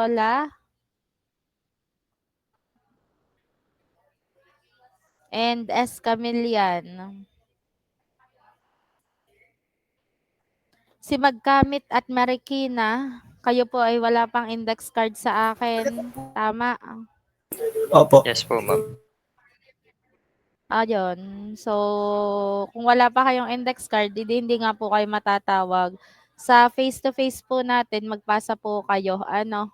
Lola, and S. Camillian. Si Magkamit at Marikina, kayo po ay wala pang index card sa akin. Tama. Opo. Yes po, ma'am. Ayun. So, kung wala pa kayong index card, hindi nga po kayo matatawag. Sa face-to-face po natin, magpasa po kayo. Ano?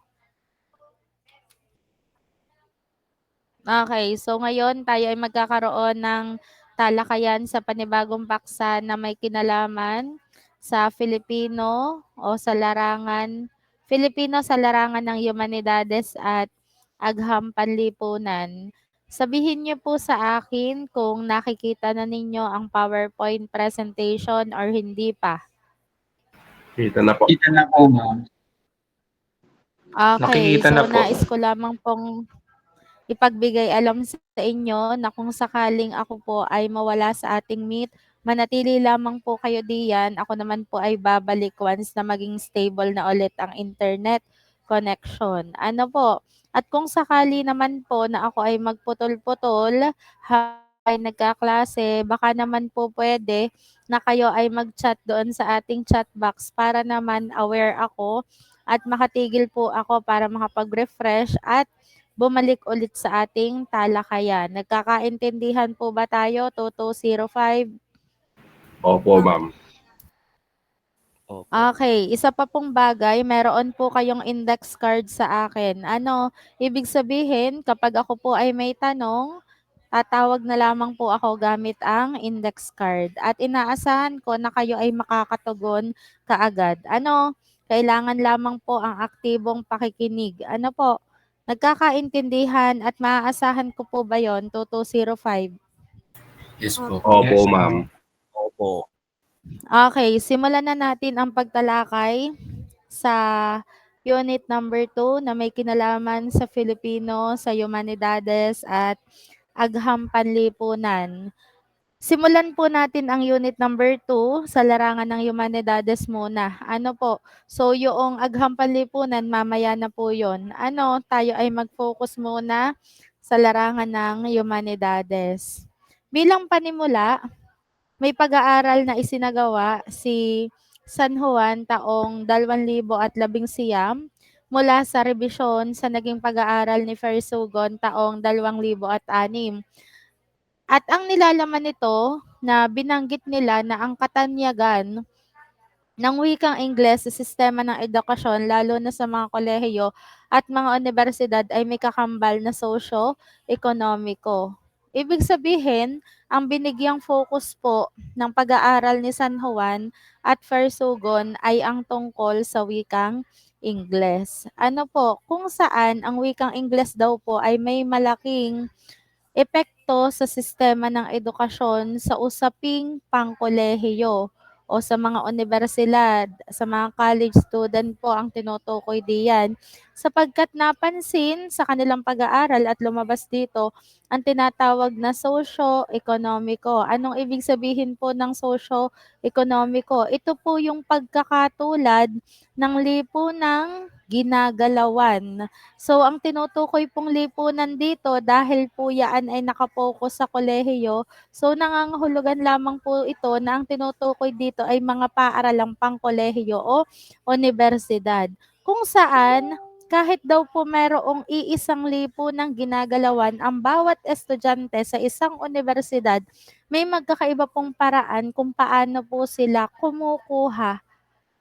Okay. So, ngayon tayo ay magkakaroon ng talakayan sa panibagong paksa na may kinalaman sa Filipino sa larangan ng Humanidades at Agham Panlipunan. Sabihin niyo po sa akin kung nakikita na ninyo ang PowerPoint presentation or hindi pa. Kita na po. Kita na po, ma'am. Okay, Nakikita so na po. nais ko lamang pong ipagbigay alam sa inyo na kung sakaling ako po ay mawala sa ating meet, manatili lamang po kayo diyan. Ako naman po ay babalik once na maging stable na ulit ang internet connection. Ano po? At kung sakali naman po na ako ay magputol-putol habang nagkaklase, baka naman po pwede na kayo ay mag-chat doon sa ating chat box para naman aware ako at makatigil po ako para makapag-refresh at bumalik ulit sa ating talakayan. Nagkakaintindihan po ba tayo? 2205? Opo, ma'am. Opo. Okay, isa pa pong bagay, meron po kayong index card sa akin. Ano, ibig sabihin, kapag ako po ay may tanong, tatawag na lamang po ako gamit ang index card. At inaasahan ko na kayo ay makakatugon kaagad. Ano, kailangan lamang po ang aktibong pakikinig. Ano po, nagkakaintindihan at maaasahan ko po ba yon 2205? Yes po. Opo, ma'am. Opo. Okay, simulan na natin ang pagtalakay sa unit number 2 na may kinalaman sa Filipino, sa Humanidades at Agham Panlipunan. Simulan po natin ang unit number 2 sa larangan ng Humanidades muna. Ano po? So, yung Agham Panlipunan, mamaya na po yon. Ano, tayo ay mag-focus muna sa larangan ng Humanidades. Bilang panimula, may pag-aaral na isinagawa si San Juan taong 2019 mula sa rebisyon sa naging pag-aaral ni Fersogon taong 2006. At ang nilalaman nito na binanggit nila na ang katanyagan ng wikang Ingles sa sistema ng edukasyon lalo na sa mga kolehiyo at mga universidad ay may kakambal na sosyo-ekonomiko. Ibig sabihin, ang binigyang focus po ng pag-aaral ni San Juan at Fersogon ay ang tungkol sa wikang Ingles. Ano po, kung saan ang wikang Ingles daw po ay may malaking epekto sa sistema ng edukasyon sa usaping pangkolehiyo o sa mga universidad, sa mga college student po ang tinutukoy diyan. Sapagkat napansin sa kanilang pag-aaral at lumabas dito ang tinatawag na socio-economico. Anong ibig sabihin po ng socio-economico? Ito po yung pagkakatulad ng lipunang ginagalawan. So, ang tinutukoy pong lipunan dito dahil po yan ay nakapokus sa kolehiyo, so nangangahulugan lamang po ito na ang tinutukoy dito ay mga paaralang pangkolehiyo o universidad. Kung saan, kahit daw po mayroong iisang lipunang ginagalawan, ang bawat estudyante sa isang universidad, may magkakaiba pong paraan kung paano po sila kumukuha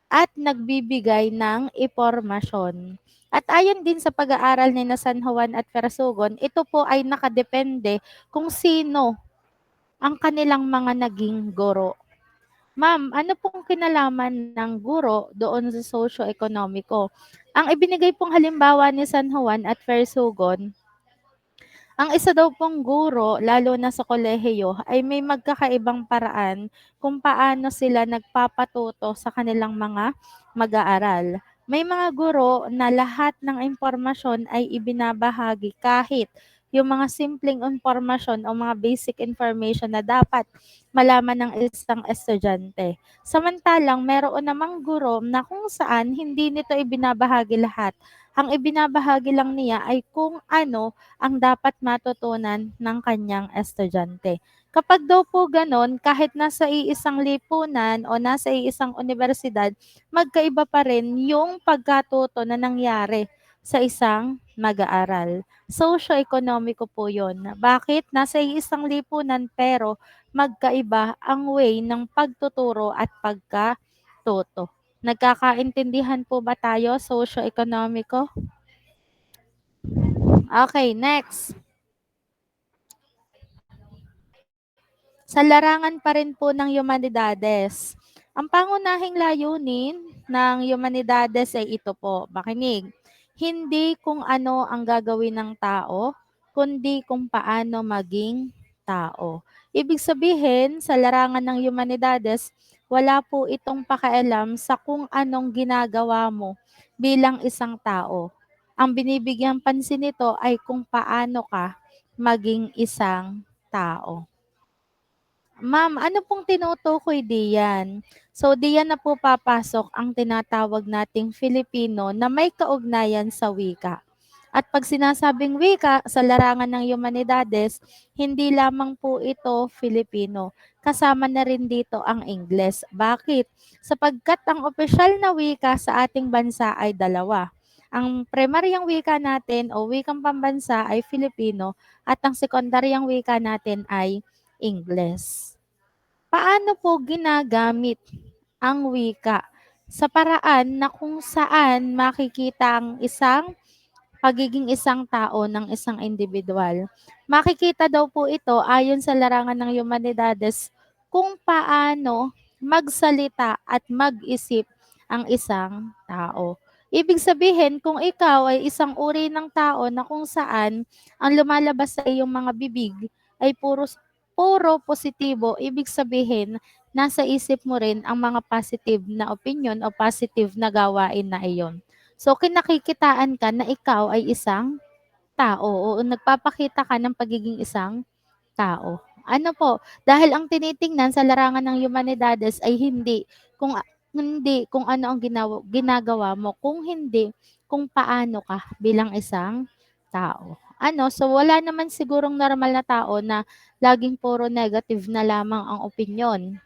at nagbibigay ng impormasyon. At ayon din sa pag-aaral ni na San Juan at Fersogon, ito po ay nakadepende kung sino ang kanilang mga naging guro. Ma'am, ano pong kinalaman ng guro doon sa socio-ekonomiko? Ang ibinigay pong halimbawa ni San Juan at Fersogon, ang isa daw pong guro, lalo na sa kolehiyo, ay may magkakaibang paraan kung paano sila nagpapatuto sa kanilang mga mag-aaral. May mga guro na lahat ng impormasyon ay ibinabahagi kahit yung mga simpleng impormasyon o mga basic information na dapat malaman ng isang estudyante. Samantalang meron namang guro na kung saan hindi nito ibinabahagi lahat. Ang ibinabahagi lang niya ay kung ano ang dapat matutunan ng kanyang estudyante. Kapag daw po ganon, kahit nasa iisang lipunan o nasa iisang universidad, magkaiba pa rin yung pagkatuto na nangyari sa isang mag-aaral. Socio-economico po yun. Bakit? Nasa iisang lipunan pero magkaiba ang way ng pagtuturo at pagkatuto. Nagkakaintindihan po ba tayo, socio-economico? Okay, next. Sa larangan pa rin po ng Humanidades, ang pangunahing layunin ng Humanidades ay ito po, makinig. Hindi kung ano ang gagawin ng tao, kundi kung paano maging tao. Ibig sabihin, sa larangan ng Humanidades, wala po itong pakialam sa kung anong ginagawa mo bilang isang tao. Ang binibigyang pansin nito ay kung paano ka maging isang tao. Ma'am, ano pong tinutukoy diyan? So, diyan na po papasok ang tinatawag nating Filipino na may kaugnayan sa wika. At pag sinasabing wika sa larangan ng Humanidades, hindi lamang po ito Filipino. Kasama na rin dito ang Ingles. Bakit? Sapagkat ang opisyal na wika sa ating bansa ay dalawa. Ang primaryang wika natin o wikang pambansa ay Filipino at ang sekundaryang wika natin ay Ingles. Paano po ginagamit ang wika sa paraan na kung saan makikita ang pagiging isang tao ng isang individual? Makikita daw po ito ayon sa larangan ng Humanidades kung paano magsalita at mag-isip ang isang tao. Ibig sabihin, kung ikaw ay isang uri ng tao na kung saan ang lumalabas sa iyong mga bibig ay puro positibo, ibig sabihin, nasa isip mo rin ang mga positive na opinion o positive na gawain na iyon. So, kinakikitaan ka na ikaw ay isang tao o nagpapakita ka ng pagiging isang tao. Ano po, dahil ang tinitingnan sa larangan ng Humanidades ay hindi kung ano ang ginagawa mo, kung hindi kung paano ka bilang isang tao. So wala naman sigurong normal na tao na laging puro negative na lamang ang opinyon.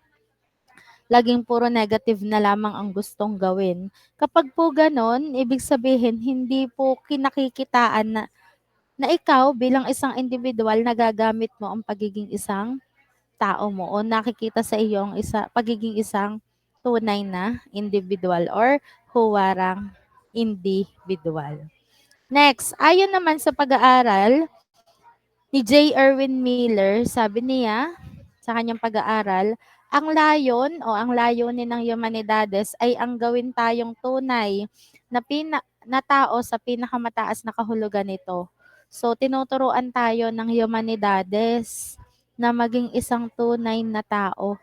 Laging puro negative na lamang ang gustong gawin. Kapag po ganon, ibig sabihin hindi po kinakikitaan na ikaw bilang isang individual nagagamit mo ang pagiging isang tao mo o nakikita sa iyo ang pagiging isang tunay na individual or huwarang individual. Next, ayon naman sa pag-aaral ni J. Erwin Miller, sabi niya sa kanyang pag-aaral, ang layon o ang layunin ng Humanidades ay ang gawin tayong tunay na tao sa pinakamataas na kahulugan nito. So, tinuturuan tayo ng Humanidades na maging isang tunay na tao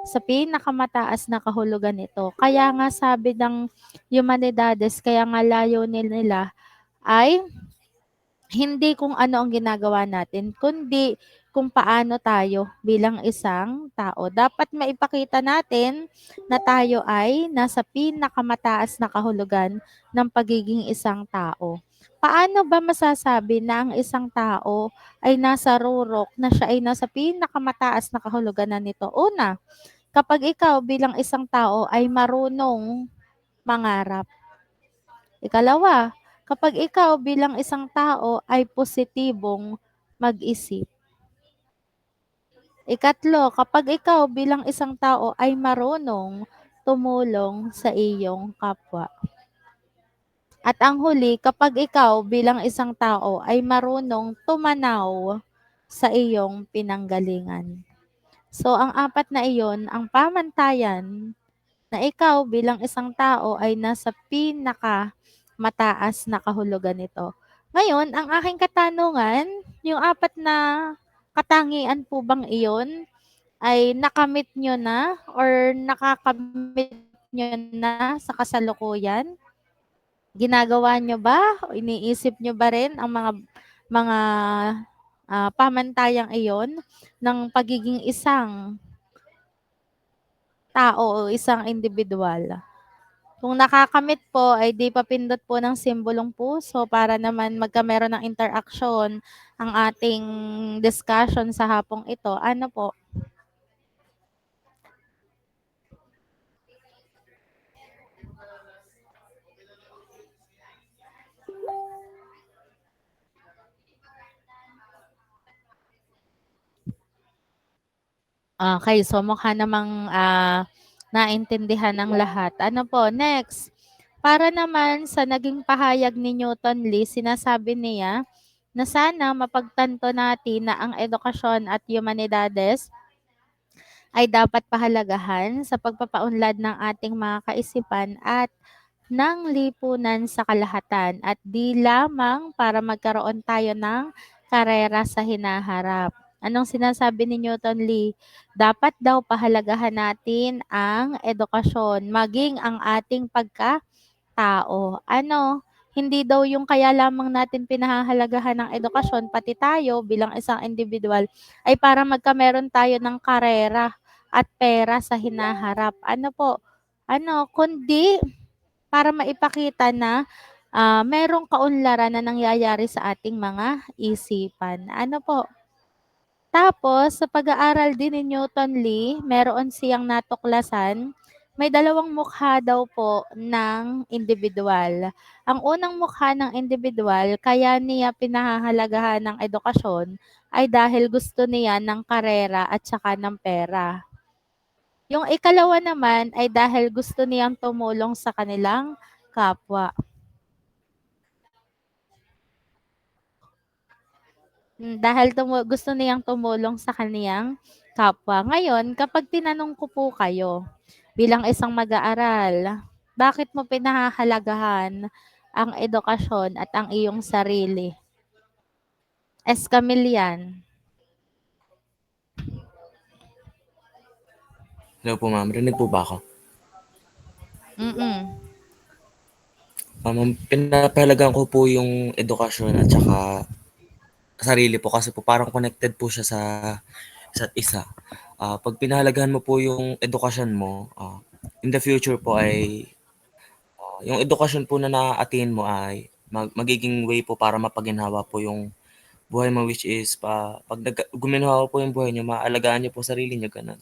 sa pinakamataas na kahulugan nito. Kaya nga sabi ng Humanidades, kaya nga layunin nila ay hindi kung ano ang ginagawa natin, kundi kung paano tayo bilang isang tao. Dapat maipakita natin na tayo ay nasa pinakamataas na kahulugan ng pagiging isang tao. Paano ba masasabi na ang isang tao ay nasa rurok na siya ay nasa pinakamataas na kahulugan na nito? Una, kapag ikaw bilang isang tao ay marunong mangarap. Ikalawa, kapag ikaw bilang isang tao ay positibong mag-isip. Ikatlo, kapag ikaw bilang isang tao ay marunong tumulong sa iyong kapwa. At ang huli, kapag ikaw bilang isang tao ay marunong tumanaw sa iyong pinanggalingan. So, ang apat na iyon, ang pamantayan na ikaw bilang isang tao ay nasa mataas na kahulugan nito. Ngayon, ang aking katanungan, yung apat na katangian po bang iyon ay nakamit nyo na or nakakamit nyo na sa kasalukuyan? Ginagawa nyo ba o iniisip nyo ba rin ang mga pamantayang iyon ng pagiging isang tao o isang individual? Kung nakakamit po ay di papindot po ng simbolong puso para naman magkameron ng interaction ang ating discussion sa hapong ito. Ano po? Okay, so mukha namang naintindihan ng lahat. Ano po, next. Para naman sa naging pahayag ni Newton Lee, sinasabi niya na sana mapagtanto natin na ang edukasyon at humanidades ay dapat pahalagahan sa pagpapaunlad ng ating mga kaisipan at ng lipunan sa kalahatan at di lamang para magkaroon tayo ng karera sa hinaharap. Anong sinasabi ni Newton Lee? Dapat daw pahalagahan natin ang edukasyon, maging ang ating pagkatao. Ano? Hindi daw yung kaya lamang natin pinahahalagahan ng edukasyon, pati tayo bilang isang individual, ay para magkameron tayo ng karera at pera sa hinaharap. Ano po? Ano? Kundi para maipakita na merong kaunlaran na nangyayari sa ating mga isipan. Ano po? Tapos, sa pag-aaral din ni Newton Lee, meron siyang natuklasan, may dalawang mukha daw po ng individual. Ang unang mukha ng individual, kaya niya pinahahalagahan ng edukasyon, ay dahil gusto niya ng karera at saka ng pera. Yung ikalawa naman ay dahil gusto niyang tumulong sa kanilang kapwa. Dahil gusto niyang tumulong sa kaniyang kapwa. Ngayon, kapag tinanong ko po kayo bilang isang mag-aaral, bakit mo pinahahalagahan ang edukasyon at ang iyong sarili? Eskamilyan. Hello po ma'am, rinig po ba ako? Mm. Ma'am, pinapahalagan ko po yung edukasyon at saka sarili po kasi po parang connected po siya sa isa't isa. Pag pinahalagahan mo po yung edukasyon mo, in the future po ay yung edukasyon po na na-attain mo ay magiging way po para mapaginhawa po yung buhay mo, which is pag guminhawa po yung buhay niyo, maaalagaan niyo po sarili niyo, ganun.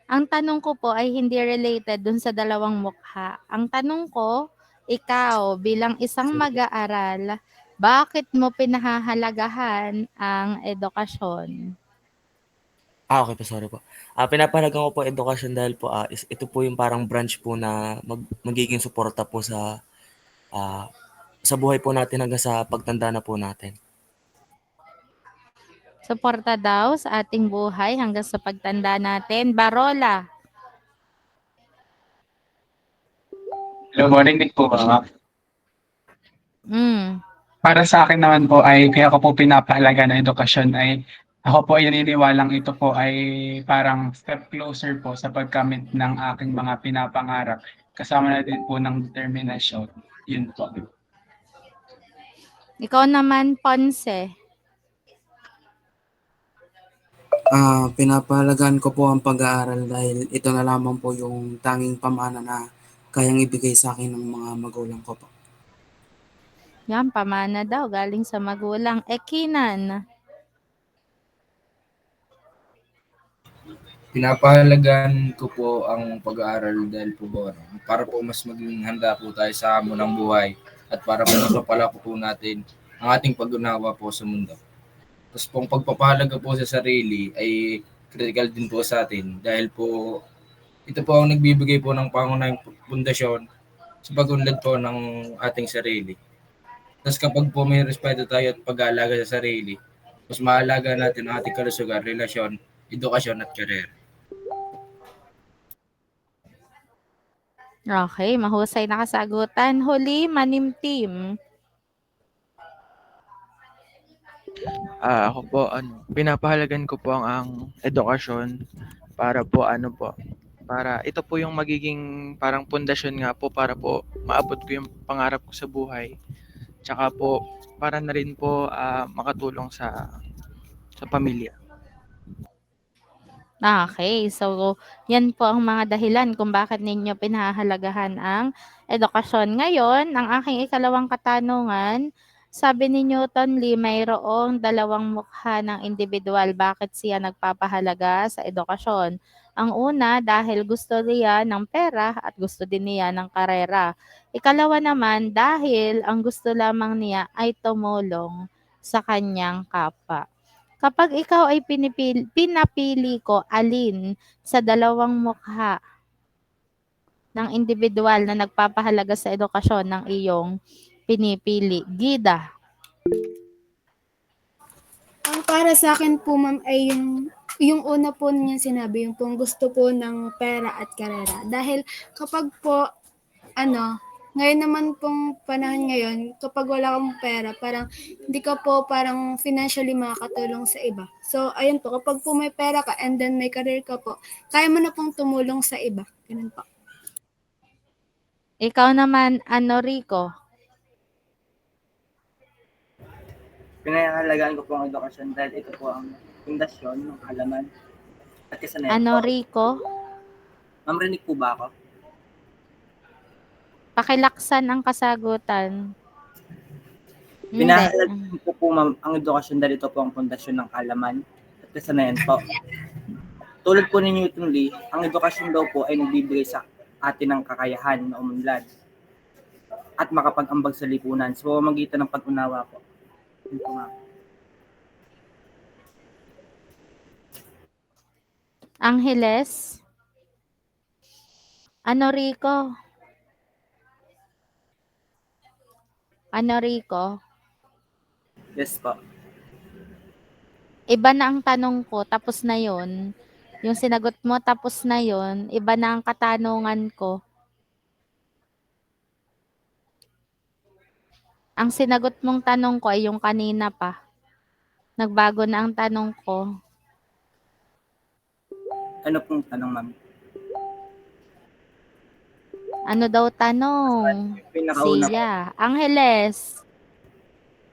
Ang tanong ko po ay hindi related dun sa dalawang mukha. Ang tanong ko, ikaw bilang isang mag-aaral, bakit mo pinahahalagahan ang edukasyon? Okay po, sorry po. Pinapahalagan ko po edukasyon dahil po ito po yung parang branch po na magiging suporta po sa buhay po natin hanggang sa pagtanda na po natin. Suporta daw sa ating buhay hanggang sa pagtanda natin. Barola. Hello, morning po ba? Mm. Para sa akin naman po ay kaya ko po pinapahalaga ng edukasyon ay ako po ay naniniwalang ito po ay parang step closer po sa pagkamit ng aking mga pinapangarap. Kasama na din po ng determinasyon. Yun po. Ikaw naman, Ponce. Pinapahalagan ko po ang pag-aaral dahil ito na lamang po yung tanging pamana na kayang ibigay sa akin ng mga magulang ko po. Yan, pamana daw, galing sa magulang. Ekinan. Pinapahalagan ko po ang pag-aaral dahil po para po mas maging handa po tayo sa hamon ng buhay at para po mapapala po natin ang ating pag-unawa po sa mundo. Tapos pong pagpapahalaga po sa sarili ay critical din po sa atin dahil po ito po ang nagbibigay po ng pangunahing pundasyon sa pag-unlad po ng ating sarili. Tapos kapag po may respeto tayo at pag-aalaga sa sarili, mas maalaga natin ang ating kalusugan, relasyon, edukasyon at karir. Okay, mahusay na kasagutan. Huli, Manim Team. Ako po, pinapahalagan ko po ang edukasyon para po para ito po yung magiging parang pundasyon nga po para po maabot ko yung pangarap ko sa buhay. Tsaka po para na rin po makatulong sa pamilya. Okay, so yan po ang mga dahilan kung bakit ninyo pinahahalagahan ang edukasyon. Ngayon, ang aking ikalawang katanungan, sabi ni Newton Lee, mayroong dalawang mukha ng individual. Bakit siya nagpapahalaga sa edukasyon? Ang una, dahil gusto niya ng pera at gusto din niya ng karera. Ikalawa naman, dahil ang gusto lamang niya ay tumulong sa kanyang kapwa. Kapag ikaw ay pinapili ko alin sa dalawang mukha ng individual na nagpapahalaga sa edukasyon ng iyong pinipili? Gida. Ang para sa akin po ma'am ay yung una po niya sinabi, yung pong gusto po ng pera at karera. Dahil kapag po, ngayon naman pong panahon ngayon, kapag wala kang pera, parang hindi ka po parang financially makakatulong sa iba. So, ayun po, kapag po may pera ka and then may career ka po, kaya mo na pong tumulong sa iba. Ganun po. Ikaw naman, Rico. Pinahalagaan ko po ang edukasyon dahil ito po ang pundasyon ng kaalaman at kasanayan po. Rico? Ma'am, rinig po ba ako? Pakilaksan ang kasagutan. Hindi. Pinahalagaan ko po ma'am ang edukasyon dahil ito po ang pundasyon ng kaalaman at kasanayan po. Tulad po ni Newton Lee, ang edukasyon daw po ay nagbibigay sa atin ng kakayahan na umunlad at makapag-ambag sa lipunan sa pamamagitan ng pag-unawa po. Yun po, ma'am. Angeles? Rico? Rico? Yes po. Iba na ang tanong ko, tapos na yon. Yung sinagot mo, tapos na yon. Iba na ang katanungan ko. Ang sinagot mong tanong ko ay yung kanina pa. Nagbago na ang tanong ko. Ano pong tanong, ma'am? Ano daw tanong? Pinakauna po. Siya. Angeles.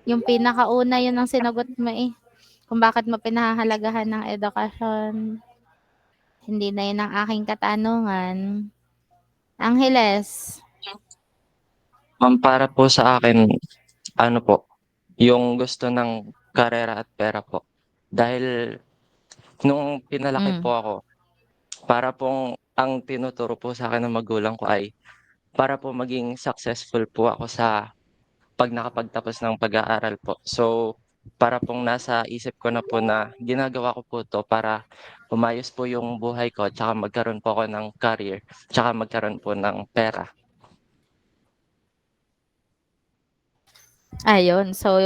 Yung pinakauna, yun ang sinagot mo eh. Kung bakit mo pinahahalagahan ng edukasyon. Hindi na yun ang aking katanungan. Angeles. Ma'am, para po sa akin, yung gusto ng karera at pera po. Dahil nung pinalaki po ako, para pong ang tinuturo po sa akin ng magulang ko ay para po maging successful po ako sa pag nakapagtapos ng pag-aaral po. So, para pong nasa isip ko na po na ginagawa ko po to para umayos po yung buhay ko tsaka magkaroon po ako ng career tsaka magkaroon po ng pera. Ayun. So,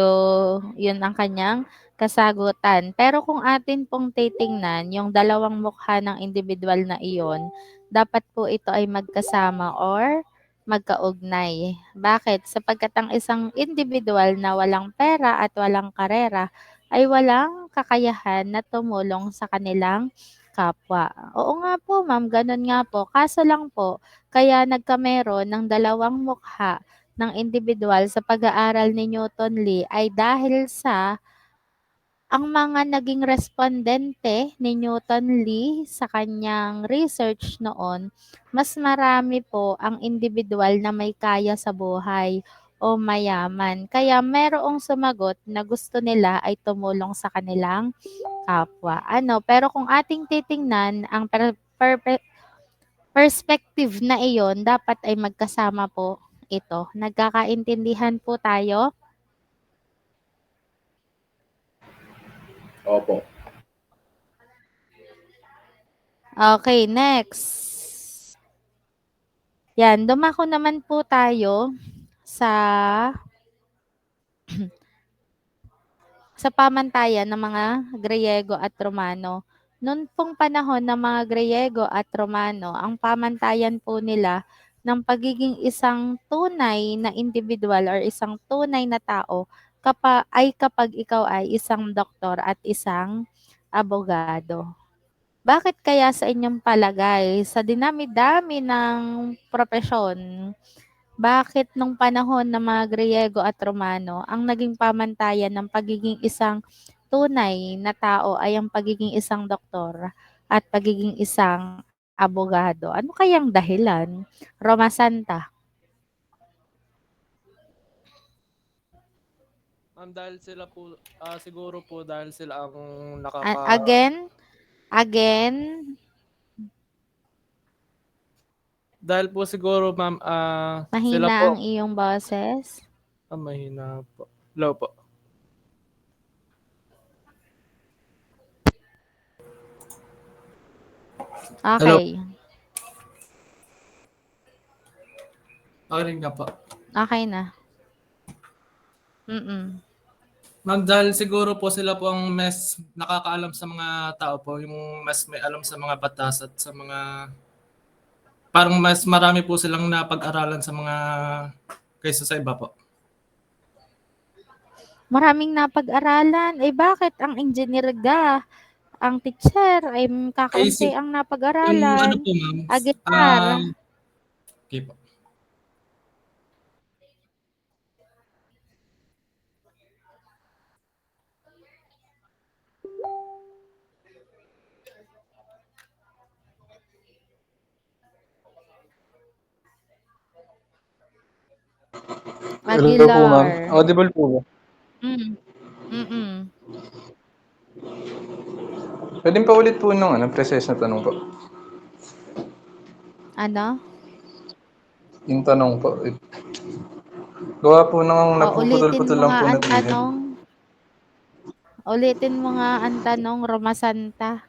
yun ang kanyang kasagutan. Pero kung atin pong titingnan, yung dalawang mukha ng individual na iyon, dapat po ito ay magkasama or magkaugnay. Bakit? Sapagkat ang isang individual na walang pera at walang karera ay walang kakayahan na tumulong sa kanilang kapwa. Oo nga po, ma'am, ganun nga po. Kaso lang po, kaya nagkameron ng dalawang mukha ng individual sa pag-aaral ni Newton Lee ay dahil sa ang mga naging respondente ni Newton Lee sa kanyang research noon, mas marami po ang individual na may kaya sa buhay o mayaman. Kaya merong sumagot na gusto nila ay tumulong sa kanilang kapwa. Pero kung ating titingnan, ang perspective na iyon, dapat ay magkasama po ito. Nagkakaintindihan po tayo? Opo. Okay, next. Yan, dumako naman po tayo sa pamantayan ng mga Griyego at Romano. Noon pong panahon ng mga Griyego at Romano, ang pamantayan po nila ng pagiging isang tunay na individual or isang tunay na tao kapag ikaw ay isang doktor at isang abogado. Bakit kaya sa inyong palagay, sa dinami-dami ng propesyon, bakit nung panahon ng mga Griyego at Romano, ang naging pamantayan ng pagiging isang tunay na tao ay ang pagiging isang doktor at pagiging isang abogado? Ano kayang dahilan? Roma Santa. Ma'am, dahil sila po, siguro po dahil sila ang Again, dahil po siguro ma'am, sila mahina ang po, iyong boses. mahina po. Low po. Okay. Okay nga po. Okay na. Mm. Ma'am, dahil siguro po sila po ang mas nakakaalam sa mga tao po, yung mas may alam sa mga batas at sa mga, parang mas marami po silang napag-aralan sa mga kaysa sa iba po. Maraming napag-aralan. Eh bakit ang engineer ang teacher ay kakaunti ang Yung ano napag-aralan? po ma'am, Agitar. okay po. Hello po, ma'am. Aguilar. Audible po ba? Mm. Mm. Pwedeng pa ulit po nung precise na tanong po. Ano? Yung tanong po. Gawa po ng O, ulitin napuputol-putol mo lang nga po na ang bihag. tanong. Ulitin mo nga ang tanong, Roma Santa.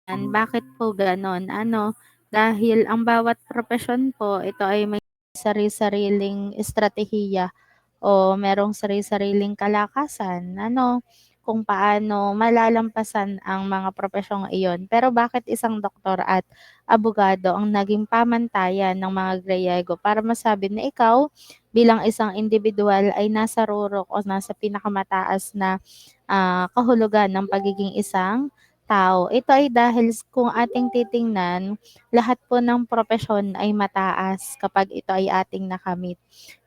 Bakit po gano'n? Dahil ang bawat propesyon po, ito ay may sari-sariling estratehiya o merong sari-sariling kalakasan, kung paano malalampasan ang mga propesyong iyon. Pero bakit isang doktor at abogado ang naging pamantayan ng mga greyego para masabi na ikaw bilang isang individual ay nasa rurok o nasa pinakamataas na kahulugan ng pagiging isang tao. Ito ay dahil kung ating titingnan, lahat po ng propesyon ay mataas kapag ito ay ating nakamit.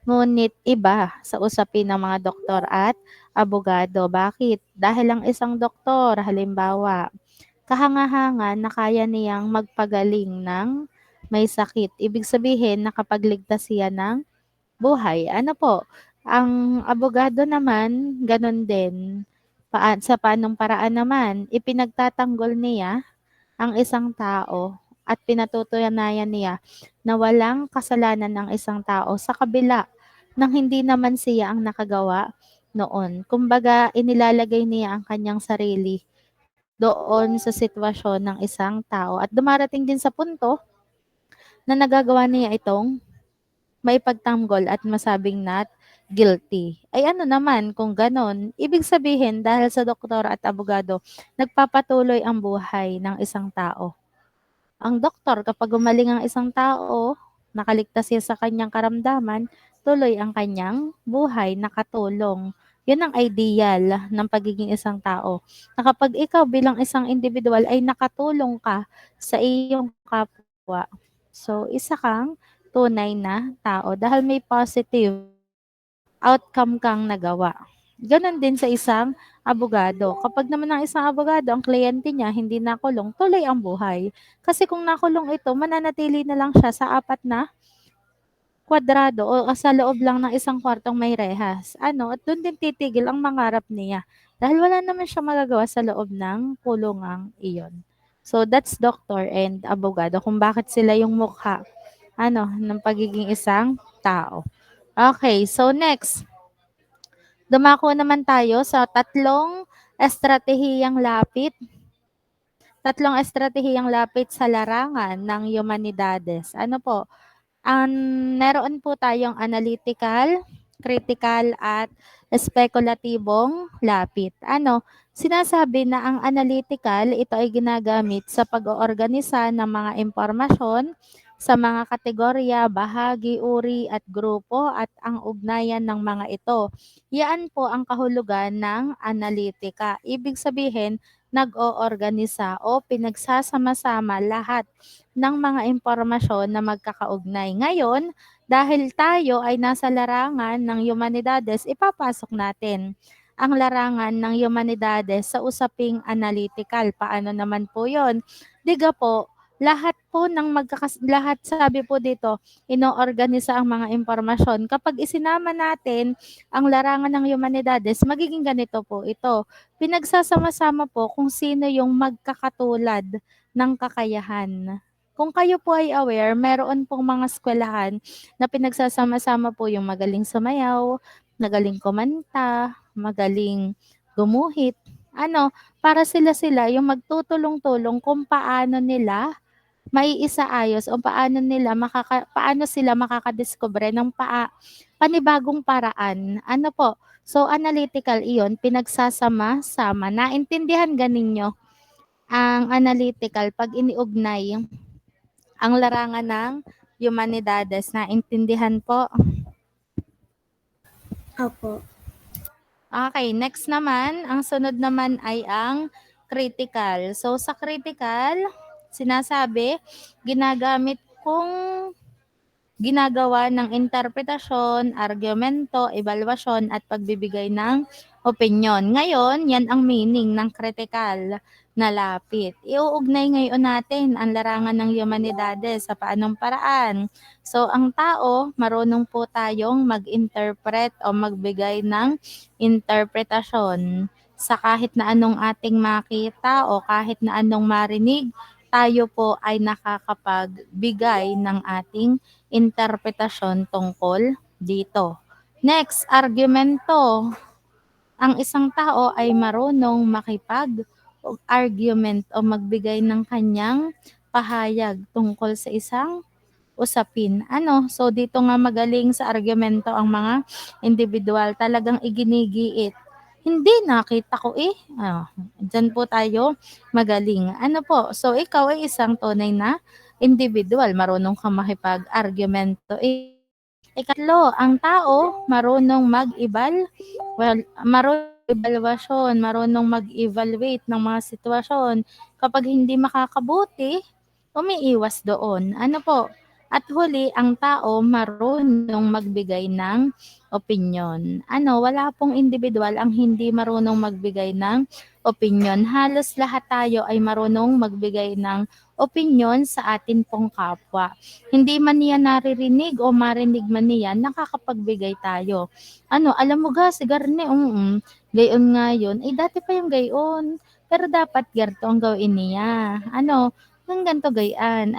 Ngunit iba sa usapin ng mga doktor at abogado. Bakit? Dahil ang isang doktor, halimbawa, kahangahangan na kaya niyang magpagaling ng may sakit. Ibig sabihin, nakapagligtas siya ng buhay. Ano po? Ang abogado naman, ganun din. Sa paanong paraan naman, ipinagtatanggol niya ang isang tao at pinatutunayan niya na walang kasalanan ng isang tao sa kabila ng hindi naman siya ang nakagawa noon. Kumbaga, inilalagay niya ang kanyang sarili doon sa sitwasyon ng isang tao. At dumarating din sa punto na nagagawa niya itong maipagtanggol at masabing not guilty. Ay ano naman kung ganon, ibig sabihin dahil sa doktor at abogado, nagpapatuloy ang buhay ng isang tao. Ang doktor, kapag gumaling ang isang tao, nakaligtas siya sa kanyang karamdaman, tuloy ang kanyang buhay, nakatulong. Yun ang ideal ng pagiging isang tao. Na kapag ikaw bilang isang individual ay nakatulong ka sa iyong kapwa. So, isa kang tunay na tao dahil may positive outcome kang nagawa. Ganon din sa isang abogado. Kapag naman ang isang abogado, ang kliyente niya hindi nakulong, tuloy ang buhay. Kasi kung nakulong ito, mananatili na lang siya sa 4 na kwadrado o sa loob lang ng isang kwartong may rehas. Ano, at doon din titigil ang mangarap niya. Dahil wala naman siya magagawa sa loob ng kulungang iyon. So that's doktor and abogado kung bakit sila yung mukha ng pagiging isang tao. Okay, so next. Dumako naman tayo sa tatlong estratehiyang lapit. Tatlong estratehiyang lapit sa larangan ng humanidades. Ano po? Meron po tayong analytical, critical, at spekulatibong lapit. Sinasabi na ang analytical, ito ay ginagamit sa pag-oorganisa ng mga impormasyon sa mga kategorya, bahagi, uri, at grupo at ang ugnayan ng mga ito. Yan po ang kahulugan ng analitika. Ibig sabihin, nag-oorganisa o pinagsasama-sama lahat ng mga impormasyon na magkakaugnay. Ngayon, dahil tayo ay nasa larangan ng humanidades, ipapasok natin ang larangan ng humanidades sa usaping analytical. Paano naman po 'yon? Diga po, lahat po ng lahat sabi po dito, inoorganisa ang mga impormasyon. Kapag isinama natin ang larangan ng humanidades, magiging ganito po ito. Pinagsasama-sama po kung sino yung magkakatulad ng kakayahan. Kung kayo po ay aware, meron pong mga eskwelahan na pinagsasama-sama po yung magaling sumayaw, magaling kumanta, magaling gumuhit. Para sila yung magtutulong-tulong kung paano nila maiisaayos o paano sila makakadiskubre ng panibagong paraan. Ano po? So, analytical iyon, pinagsasama-sama. Naintindihan ganin nyo ang analytical pag iniugnay ang larangan ng humanidades. Naintindihan po? Opo. Okay, next naman, ang sunod naman ay ang critical. So, sa critical, sinasabi, ginagawa ng interpretasyon, argumento, evaluasyon, at pagbibigay ng opinion. Ngayon, yan ang meaning ng critical na lapit. Iuugnay ngayon natin ang larangan ng humanidades sa paanong paraan. So, ang tao, marunong po tayong mag-interpret o magbigay ng interpretasyon sa kahit na anong ating makita o kahit na anong marinig, tayo po ay nakakapagbigay ng ating interpretasyon tungkol dito. Next, argumento. Ang isang tao ay marunong makipag-argument o magbigay ng kanyang pahayag tungkol sa isang usapin. So dito nga magaling sa argumento ang mga individual, talagang iginigiit. Hindi, nakita ko eh. Diyan po tayo magaling. So ikaw ay isang tunay na individual, marunong kang makipag-argumento. Ikatlo, ang tao marunong evaluation, marunong mag-evaluate ng mga sitwasyon. Kapag hindi makakabuti, umiiwas doon. At huli, ang tao marunong magbigay ng opinyon. Wala pong individual ang hindi marunong magbigay ng opinyon. Halos lahat tayo ay marunong magbigay ng opinyon sa atin pong kapwa. Hindi man niya naririnig o marinig man niya, nakakapagbigay tayo. Alam mo ga, si Garne, gayon nga yun. Dati pa yung gayon. Pero dapat gerto ang gawin niya. Ng ganito gayaan.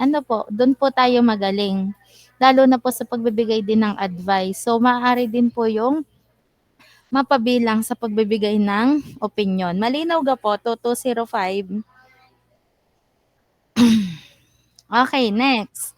Doon po tayo magaling. Lalo na po sa pagbibigay din ng advice. So, maaari din po yung mapabilang sa pagbibigay ng opinion. Malinaw ga po, 2205. Okay, next.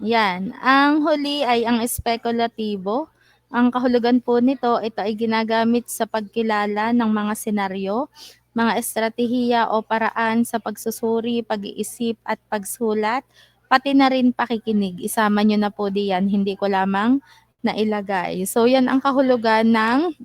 Yan. Ang huli ay ang espekulatibo. Ang kahulugan po nito, ito ay ginagamit sa pagkilala ng mga senaryo, mga estratehiya o paraan sa pagsusuri, pag-iisip at pagsulat, pati na rin pakikinig. Isama nyo na po diyan, hindi ko lamang nailagay. So yan ang kahulugan ng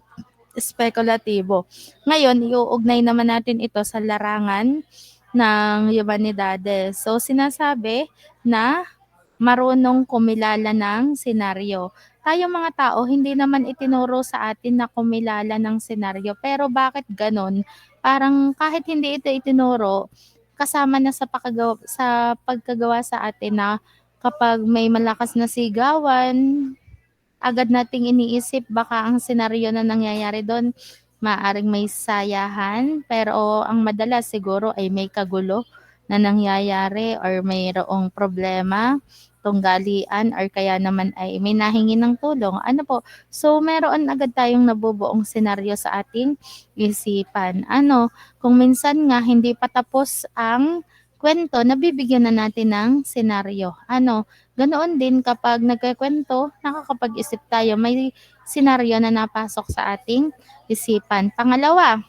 espekulatibo. Ngayon, iuugnay naman natin ito sa larangan ng Humanidades. So sinasabi na marunong kumilala ng senaryo. Tayong mga tao, hindi naman itinuro sa atin na kumilala ng senaryo. Pero bakit ganon? Parang kahit hindi ito itinuro, kasama na sa pagkagawa sa atin na kapag may malakas na sigawan, agad nating iniisip baka ang senaryo na nangyayari doon, maaring may sayahan, pero ang madalas siguro ay may kagulo na nangyayari or mayroong problema, tunggalian, or kaya naman ay may nahingi ng tulong. So meron agad tayong nabubuong senaryo sa ating isipan. Kung minsan nga hindi pa tapos ang kwento, nabibigyan na natin ng senaryo. Ganoon din kapag nagkukwento, nakakapag-isip tayo. May senaryo na napasok sa ating isipan. Pangalawa,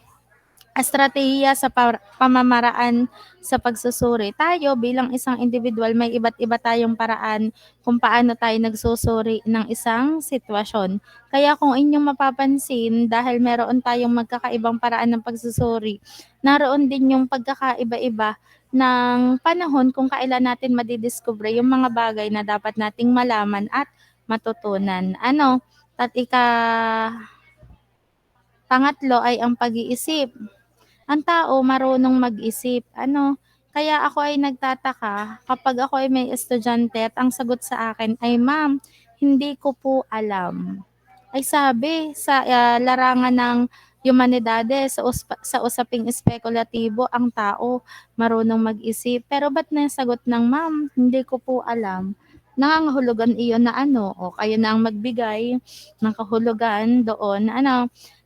estratehiya sa pamamaraan sa pagsusuri. Tayo bilang isang individual, may iba't iba tayong paraan kung paano tayo nagsusuri ng isang sitwasyon. Kaya kung inyong mapapansin, dahil meron tayong magkakaibang paraan ng pagsusuri, naroon din yung pagkakaiba-iba ng panahon kung kailan natin madidiscover yung mga bagay na dapat nating malaman at matutunan. At pangatlo ay ang pag-iisip. Ang tao marunong mag-isip. Kaya ako ay nagtataka kapag ako ay may estudyante at ang sagot sa akin ay, "Ma'am, hindi ko po alam." Ay sabi sa larangan ng Humanidades, sa usaping espekulatibo, ang tao marunong mag-isip. Pero ba't nasagot ng, "Ma'am, hindi ko po alam?" Nangangahulugan iyon na o kayo na ang magbigay ng kahulugan doon.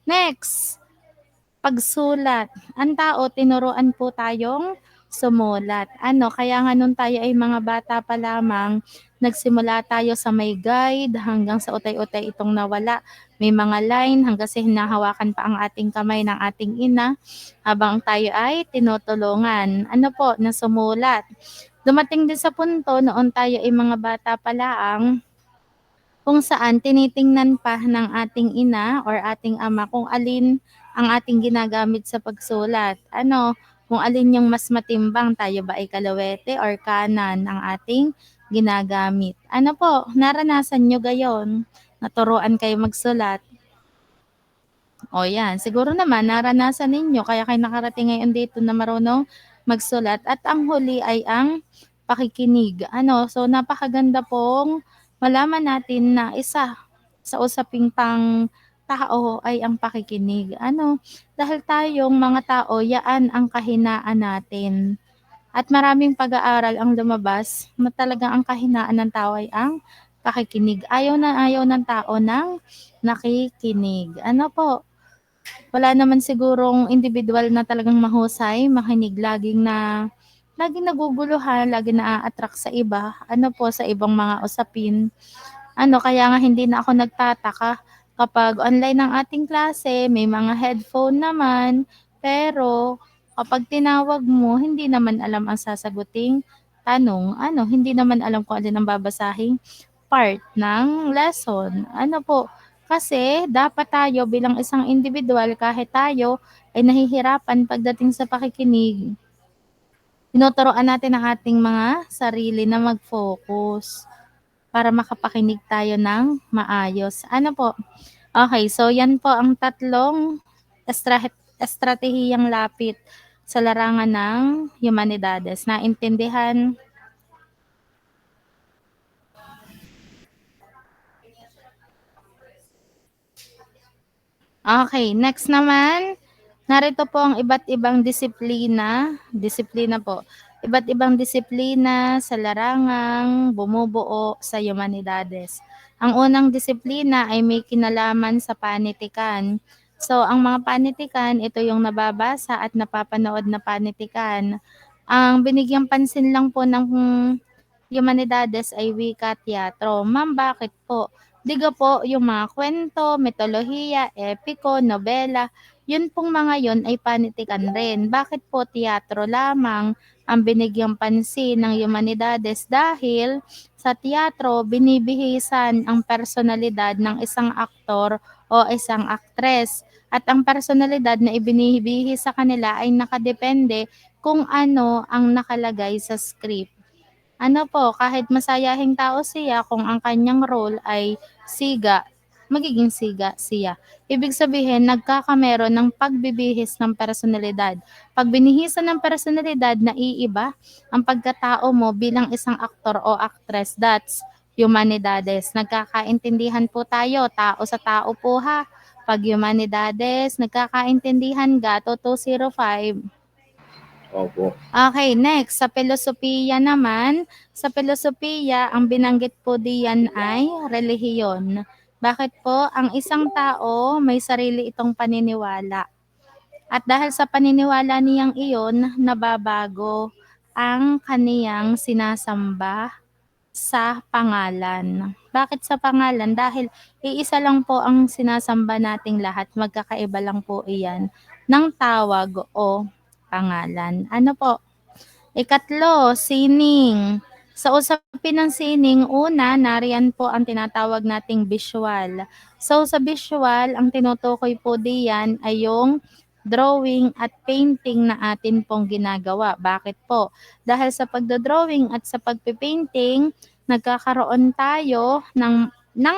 Next, pagsulat. Ang tao, tinuruan po tayong sumulat. Kaya nga nung tayo ay mga bata pa lamang, nagsimula tayo sa may guide hanggang sa utay-utay itong nawala. May mga line hanggang sa hinahawakan pa ang ating kamay ng ating ina habang tayo ay tinutulungan. Na sumulat. Dumating din sa punto noon tayo ay mga bata pa lang, kung saan tinitingnan pa ng ating ina or ating ama kung alin ang ating ginagamit sa pagsulat. Kung alin yung mas matimbang, tayo ba ay kalawete or kanan ang ating ginagamit. Naranasan nyo gayon? Naturuan kayo magsulat? O yan, siguro naman naranasan ninyo kaya kayo nakarating ngayon dito na marunong magsulat. At ang huli ay ang pakikinig. So napakaganda pong malaman natin na isa sa usaping pang tao ay ang pakikinig. Dahil tayong mga tao, yaan ang kahinaan natin. At maraming pag-aaral ang lumabas na talagang ang kahinaan ng tao ay ang pakikinig. Ayaw ng tao ng nakikinig. Wala naman sigurong individual na talagang mahusay, makinig, laging naguguluhan, laging na-attract sa iba, sa ibang mga usapin. Kaya nga hindi na ako nagtataka kapag online ang ating klase, may mga headphone naman, pero kapag tinawag mo, hindi naman alam ang sasaguting tanong. Hindi naman alam kung alin ang babasahing part ng lesson. Kasi dapat tayo bilang isang individual, kahit tayo ay nahihirapan pagdating sa pakikinig, tinuturuan natin ang ating mga sarili na mag-focus para makapakinig tayo ng maayos. Ano po? Okay, so yan po ang tatlong estratehiyang lapit sa larangan ng humanidades. Naintindihan? Okay, next naman, narito po ang iba't ibang disiplina po, iba't ibang disiplina sa larangang bumubuo sa humanidades. Ang unang disiplina ay may kinalaman sa panitikan. So, ang mga panitikan, ito yung nababasa at napapanood na panitikan. Ang binigyang pansin lang po ng humanidades ay wika, teatro. Ma'am, bakit po? Diga po, yung mga kwento, mitolohiya, epiko, nobela, yun pong mga yun ay panitikan rin. Bakit po teatro lamang ang binigyang pansin ng humanidades? Dahil sa teatro, binibihisan ang personalidad ng isang aktor o isang aktres. At ang personalidad na ibinibihis sa kanila ay nakadepende kung ano ang nakalagay sa script. Ano po, kahit masayahing tao siya, kung ang kanyang role ay siga, magiging siga siya. Ibig sabihin, nagkakameron ng pagbibihis ng personalidad. Pag binihisan ng personalidad na iiba, ang pagkatao mo bilang isang aktor o actress, that's humanidades. Nagkakaintindihan po tayo, tao sa tao po ha. Pag humanidades, nagkakaintindihan gato 205. Opo. Okay, next. Sa filosofiya naman, sa filosofiya, ang binanggit po diyan ay relihiyon. Bakit po? Ang isang tao may sarili itong paniniwala. At dahil sa paniniwala niyang iyon, nababago ang kaniyang sinasamba sa pangalan. Bakit sa pangalan? Dahil iisa lang po ang sinasamba nating lahat. Magkakaiba lang po iyan ng tawag o pangalan. Ano po? Ikatlo, sining. Sa usapin ng sining, una, nariyan po ang tinatawag nating visual. So sa visual, ang tinutukoy po diyan ay yung drawing at painting na atin pong ginagawa. Bakit po? Dahil sa pagdodrawing at sa pagpipainting, nagkakaroon tayo ng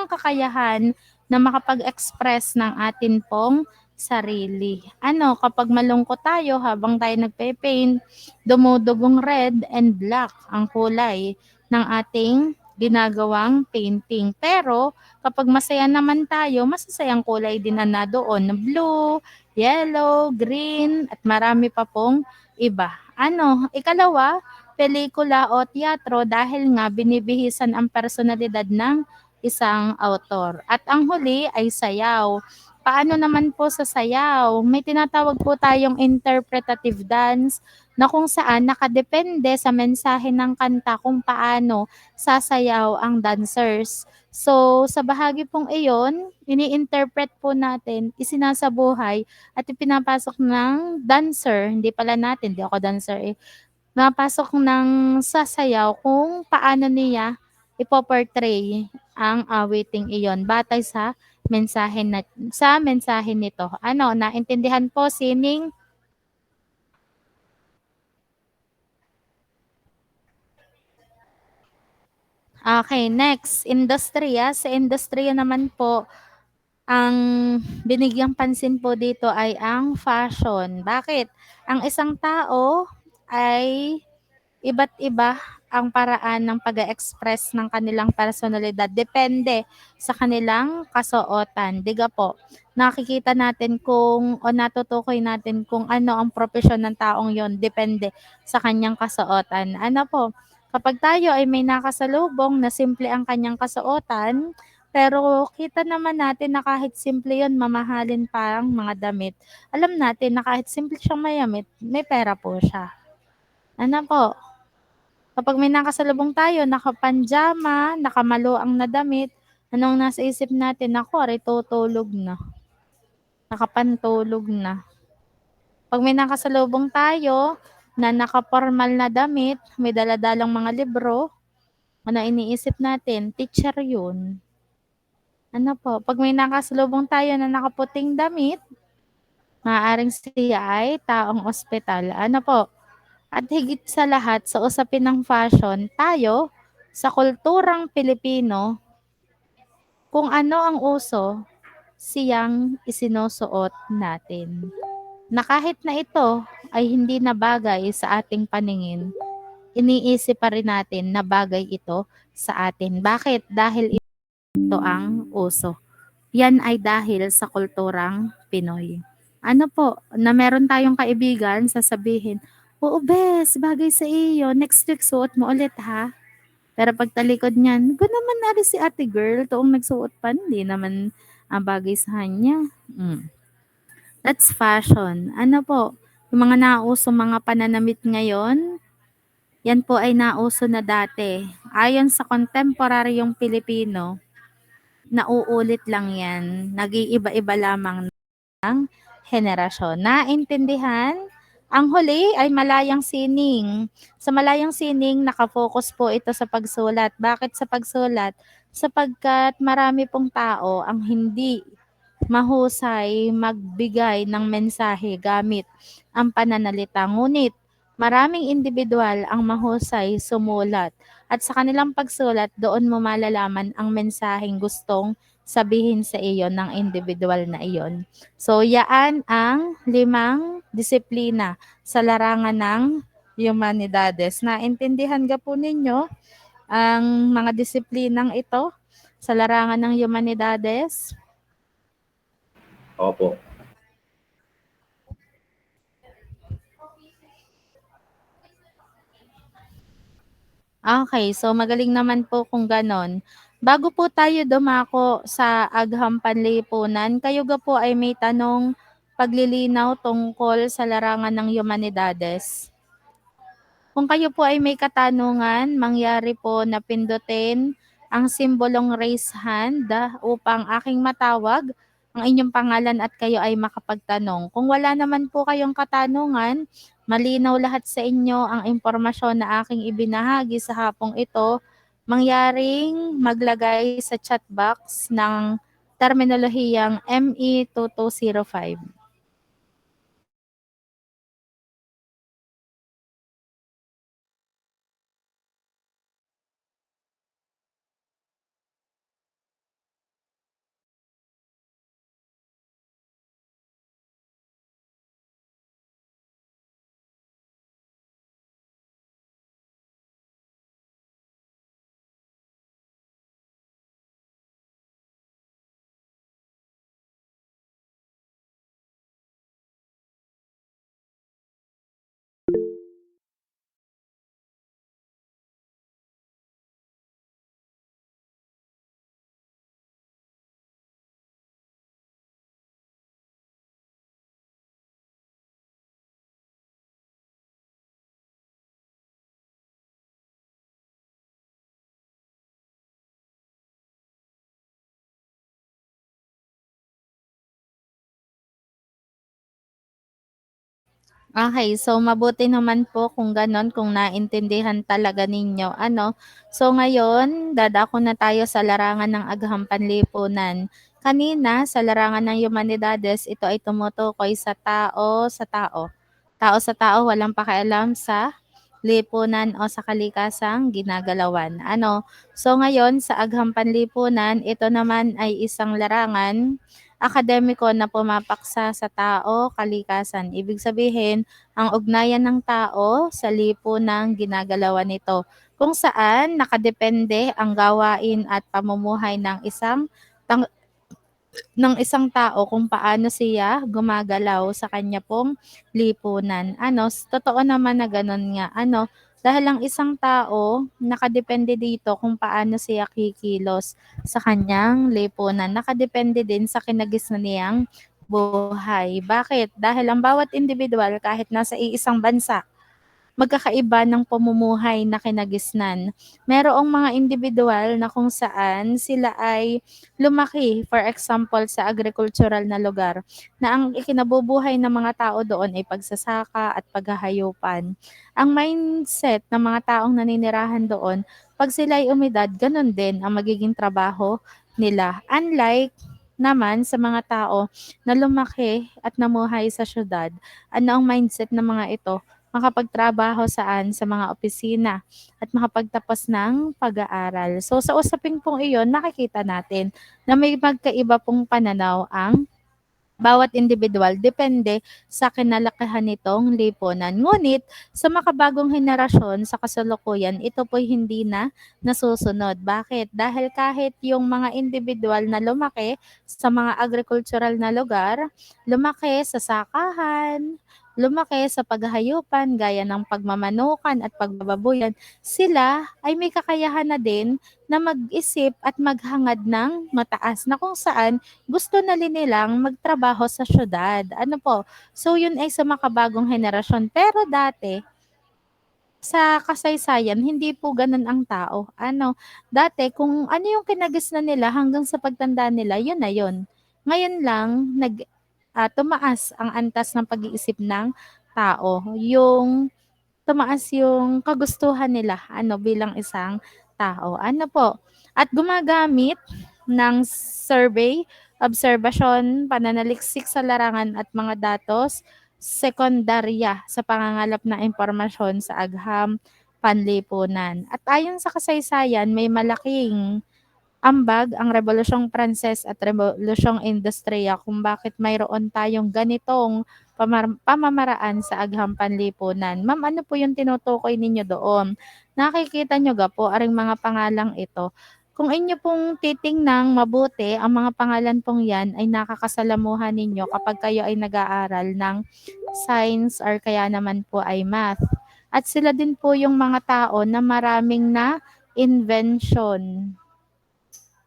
kakayahan na makapag-express ng atin pong sarili. Ano, kapag malungkot tayo habang tayo nagpe-paint, dumudugong red and black ang kulay ng ating ginagawang painting. Pero kapag masaya naman tayo, masasayang kulay din na doon. Blue, yellow, green, at marami pa pong iba. Ano, ikalawa, pelikula o teatro dahil nga binibihisan ang personalidad ng isang autor. At ang huli ay sayaw. Paano naman po sa sayaw? May tinatawag po tayong interpretative dance na kung saan nakadepende sa mensahe ng kanta kung paano sasayaw ang dancers. So, sa bahagi pong iyon, ini-interpret po natin, isinasabuhay at ipinapasok ng dancer, hindi pala natin, hindi ako dancer eh, napasok ng sasayaw kung paano niya ipoportray ang awiting iyon batay sa mensahe nito. Ano, naintindihan po, sining? Okay, next, industriya. Sa industriya naman po, ang binigyang pansin po dito ay ang fashion. Bakit? Ang isang tao ay iba't iba ang paraan ng pag-express ng kanilang personalidad. Depende sa kanilang kasuotan. Diga po, nakikita natin kung o natutukoy natin kung ano ang propesyon ng taong yon. Depende sa kanyang kasuotan. Ano po, kapag tayo ay may nakasalubong na simple ang kanyang kasuotan, pero kita naman natin na kahit simple yon, mamahalin parang mga damit. Alam natin na kahit simple siyang mayamit, may pera po siya. Ano po? Kapag may nakasalubong tayo, nakapanjama, nakamaluang na damit, anong nasa isip natin? Naku, aray tutulog na. Nakapantulog na. Pag may nakasalubong tayo na nakapormal na damit, may daladalang mga libro, ano iniisip natin? Teacher yun. Ano po? Pag may nakasalubong tayo na nakaputing damit, maaaring siya ay taong ospital. Ano po? At higit sa lahat sa usapin ng fashion, tayo sa kulturang Pilipino, kung ano ang uso, siyang isinusuot natin. Na kahit na ito ay hindi na bagay sa ating paningin, iniisip pa rin natin na bagay ito sa atin. Bakit? Dahil ito ang uso. Yan ay dahil sa kulturang Pinoy. Ano po, na meron tayong kaibigan, sasabihin, oo bes, bagay sa iyo, next week suot mo ulit ha. Pero pag talikod niyan, ba naman nari si ate girl, toong nagsuot pa, hindi naman ang bagay sa kanya. That's fashion. Ano po, yung mga nauso mga pananamit ngayon, yan po ay nauso na dati. Ayon sa kontemporaryong Pilipino, nauulit lang yan. Nag-iiba-iba lamang ng henerasyon. Naintindihan? Ang huli ay malayang sining. Sa malayang sining, nakafocus po ito sa pagsulat. Bakit sa pagsulat? Sapagkat marami pong tao ang hindi mahusay magbigay ng mensahe gamit ang pananalita. Ngunit maraming individual ang mahusay sumulat. At sa kanilang pagsulat, doon mo malalaman ang mensaheng gustong sabihin sa iyo ng individual na iyon. So, yaan ang 5 disiplina sa larangan ng humanidades. Naintindihan ka po ninyo ang mga disiplinang ito sa larangan ng humanidades? Opo. Okay, so magaling naman po kung ganon. Bago po tayo dumako sa agham panlipunan, kayo ga po ay may tanong paglilinaw tungkol sa larangan ng humanidades. Kung kayo po ay may katanungan, mangyari po na pindutin ang simbolong raise hand upang aking matawag ang inyong pangalan at kayo ay makapagtanong. Kung wala naman po kayong katanungan, malinaw lahat sa inyo ang impormasyon na aking ibinahagi sa hapong ito, mangyaring maglagay sa chat box ng terminolohiyang ME2205. Okay, so mabuti naman po kung gano'n, kung naintindihan talaga ninyo. Ano? So ngayon, dadako na tayo sa larangan ng agham panlipunan. Kanina, sa larangan ng humanidades, ito ay tumutukoy sa tao sa tao. Tao sa tao, walang pakialam sa lipunan o sa kalikasang ginagalawan. Ano? So ngayon, sa agham panlipunan, ito naman ay isang larangan akademiko na pumapaksa sa tao, kalikasan. Ibig sabihin, ang ugnayan ng tao sa lipunang ginagalawan nito, kung saan nakadepende ang gawain at pamumuhay ng isang tao kung paano siya gumagalaw sa kanya pong lipunan. Ano, totoo naman na ganun nga. Ano, dahil ang isang tao nakadepende dito kung paano siya kikilos sa kanyang lipunan. Nakadepende din sa kinagisnan niyang buhay. Bakit? Dahil ang bawat individual kahit nasa iisang bansa, magkakaiba ng pamumuhay na kinagisnan. Merong mga individual na kung saan sila ay lumaki, for example, sa agricultural na lugar, na ang ikinabubuhay ng mga tao doon ay pagsasaka at paghahayupan. Ang mindset ng mga taong naninirahan doon, pag sila ay umidad, ganun din ang magiging trabaho nila. Unlike naman sa mga tao na lumaki at namuhay sa syudad, ano ang mindset ng mga ito? makapagtrabaho saan sa mga opisina at makapagtapos ng pag-aaral. So sa usaping pong iyon, makikita natin na may magkaiba pong pananaw ang bawat individual depende sa kinalakihan nitong lipunan. Ngunit sa makabagong henerasyon sa kasalukuyan, ito po'y hindi na nasusunod. Bakit? Dahil kahit yung mga individual na lumaki sa mga agricultural na lugar, lumaki sa sakahan, lumaki sa paghahayupan gaya ng pagmamanukan at pagbababuyan, sila ay may kakayahan na din na mag-isip at maghangad ng mataas na kung saan gusto na nilang magtrabaho sa syudad. Ano po? So yun ay sa makabagong henerasyon. Pero dati, sa kasaysayan, hindi po ganun ang tao. Ano, dati kung ano yung kinagisnan nila hanggang sa pagtanda nila, yun na yun. Ngayon lang tumaas ang antas ng pag-iisip ng tao. Yung tumaas yung kagustuhan nila bilang isang tao. Ano po? At gumagamit ng survey, obserbasyon, pananaliksik sa larangan at mga datos sekundarya sa pangangalap ng impormasyon sa agham panlipunan. At ayon sa kasaysayan, may malaking ambag ang Rebolusyong Pranses at Rebolusyong Industriya kung bakit mayroon tayong ganitong pamamaraan sa agham panlipunan. Ma'am, ano po yung tinutukoy ninyo doon? Nakikita nyo ga po aring mga pangalang ito. Kung inyo pong titingnang mabuti, ang mga pangalan pong yan ay nakakasalamuhan ninyo kapag kayo ay nag-aaral ng science or kaya naman po ay math. At sila din po yung mga tao na maraming na invention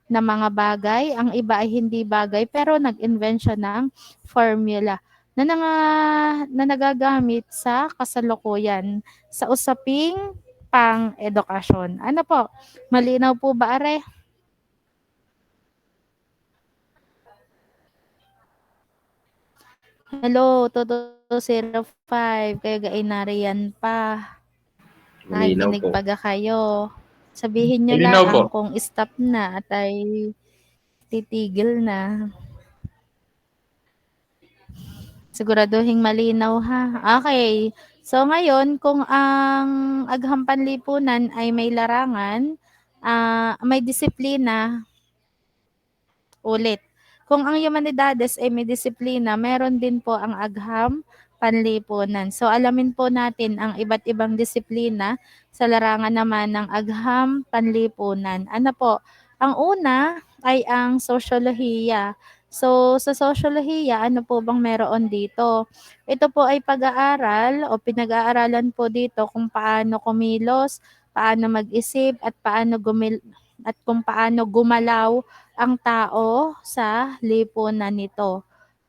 na mga bagay. Ang iba ay hindi bagay pero nag-invention ng formula na nagagamit sa kasalukuyan sa usaping pang-edukasyon. Ano po? Malinaw po ba, are? Hello, 2205. Kayo gainarian pa. Malinaw Nakikinig po. pa ga kayo. Sabihin nyo Malinaw po. lang kung stop na at ay titigil na. Siguraduhin malinaw ha. Okay. So ngayon, kung ang agham panlipunan ay may larangan, may disiplina, ulit. Kung ang humanidades ay may disiplina, meron din po ang agham panlipunan. So alamin po natin ang iba't ibang disiplina sa larangan naman ng agham panlipunan. Ano po? Ang una ay ang sosyolohiya. So sa sosyolohiya, ano po bang meron dito? Ito po ay pag-aaral o pinag-aaralan po dito kung paano kumilos, paano mag-isip at kung paano gumalaw ang tao sa lipunan nito.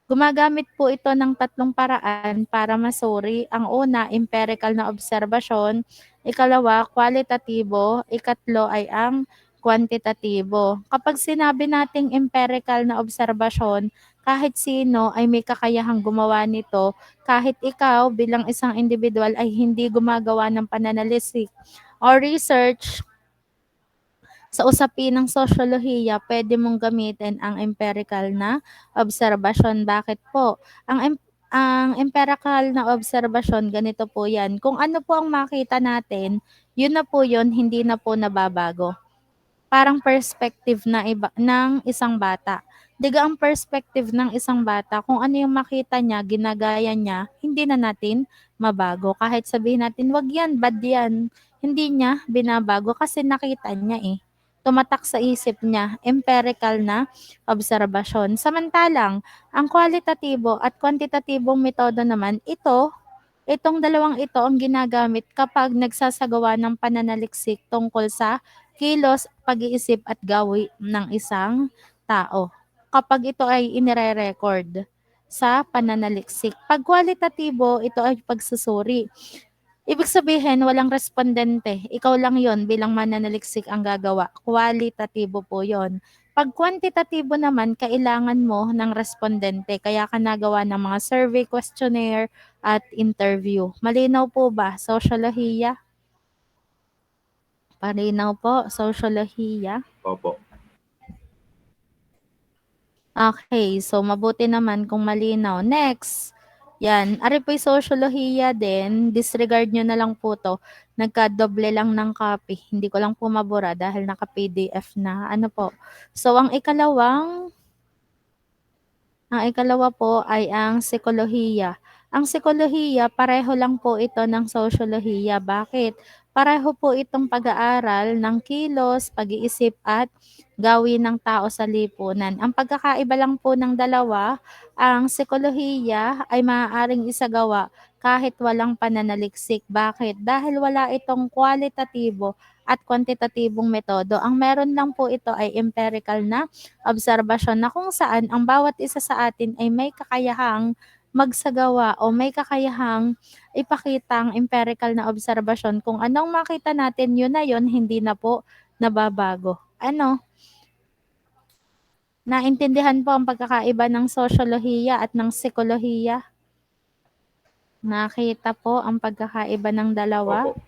Gumagamit po ito ng tatlong paraan para masuri. Ang una, empirical na obserbasyon. Ikalawa, kwalitatibo. Ikatlo ay ang kwantitatibo. Kapag sinabi nating empirical na obserbasyon, kahit sino ay may kakayahang gumawa nito, kahit ikaw bilang isang individual ay hindi gumagawa ng pananalisik or research sa usapin ng sosyolohiya, pwede mong gamitin ang empirical na obserbasyon. Bakit po? Ang empirical na obserbasyon, ganito po yan. Kung ano po ang makita natin, yun na po yun, hindi na po nababago. Parang perspective na iba, ng isang bata. Diga ang perspective ng isang bata, kung ano yung makita niya, ginagaya niya, hindi na natin mabago. Kahit sabihin natin, wag yan, bad yan. Hindi niya binabago kasi nakita niya eh. Tumatak sa isip niya, empirical na obserbasyon. Samantalang, ang kwalitatibo at kwantitatibong metodo naman, itong dalawang ito ang ginagamit kapag nagsasagawa ng pananaliksik tungkol sa kilos, pag-iisip at gawi ng isang tao. Kapag ito ay inire-record sa pananaliksik. Pag kwalitatibo, ito ay pagsusuri. Ibig sabihin, walang respondente. Ikaw lang yon bilang mananaliksik ang gagawa. Kwalitatibo po yon. Pag kwantitatibo naman, kailangan mo ng respondente. Kaya ka nagawa ng mga survey, questionnaire, at interview. Malinaw po ba? Sosyolohiya? Malinaw po, sosyolohiya. Opo. Okay, so mabuti naman kung malinaw. Next, Yan, ari po'y sosyolohiya din, disregard nyo na lang po 'to, nagkadoble lang ng copy, hindi ko lang po mabura dahil naka-PDF na, ano po. So ang ikalawa po ay ang sikolohiya. Ang sikolohiya, pareho lang po ito ng sosyolohiya. Bakit? Pareho po itong pag-aaral ng kilos, pag-iisip at gawin ng tao sa lipunan. Ang pagkakaiba lang po ng dalawa, ang sikolohiya ay maaaring isagawa kahit walang pananaliksik. Bakit? Dahil wala itong kwalitatibo at kwantitatibong metodo. Ang meron lang po ito ay empirical na obserbasyon na kung saan ang bawat isa sa atin ay may kakayahang magsagawa o may kakayahang ipakitang empirical na obserbasyon. Kung anong makita natin, yun na yun, hindi na po nababago. Ano? Naintindihan po ang pagkakaiba ng sosyolohiya at ng sikolohiya? Nakita po ang pagkakaiba ng dalawa? Opo.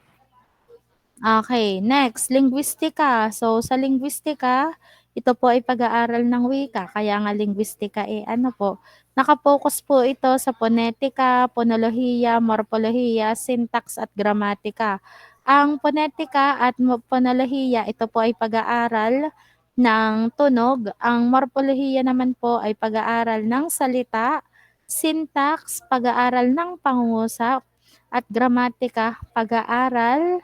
Okay, next, linguistika. So, sa linguistika, ito po ay pag-aaral ng wika. Kaya nga linguistika ano po, nakapokus po ito sa ponetika, ponolohiya, morpolohiya, syntax at gramatika. Ang ponetika at ponolohiya, ito po ay pag-aaral ng tunog. Ang morpolohiya naman po ay pag-aaral ng salita, syntax, pag-aaral ng pangungusap, at gramatika, pag-aaral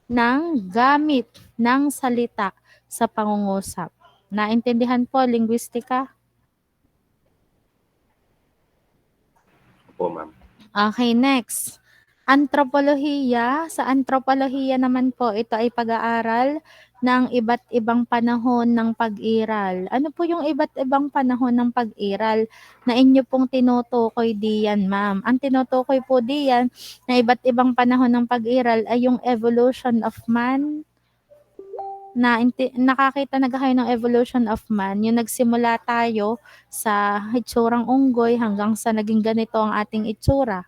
ng gamit ng salita sa pangungusap. Naintindihan po, linguistika? Opo, ma'am. Okay, next. Antropolohiya. Sa antropolohiya naman po, ito ay pag-aaral ng iba't ibang panahon ng pag-iral. Ano po yung iba't ibang panahon ng pag-iral na inyo pong tinutukoy diyan, ma'am? Ang tinutukoy po diyan na iba't ibang panahon ng pag-iral ay yung evolution of man. Nakakita na kayo ng evolution of man, yung nagsimula tayo sa itsurang unggoy hanggang sa naging ganito ang ating itsura.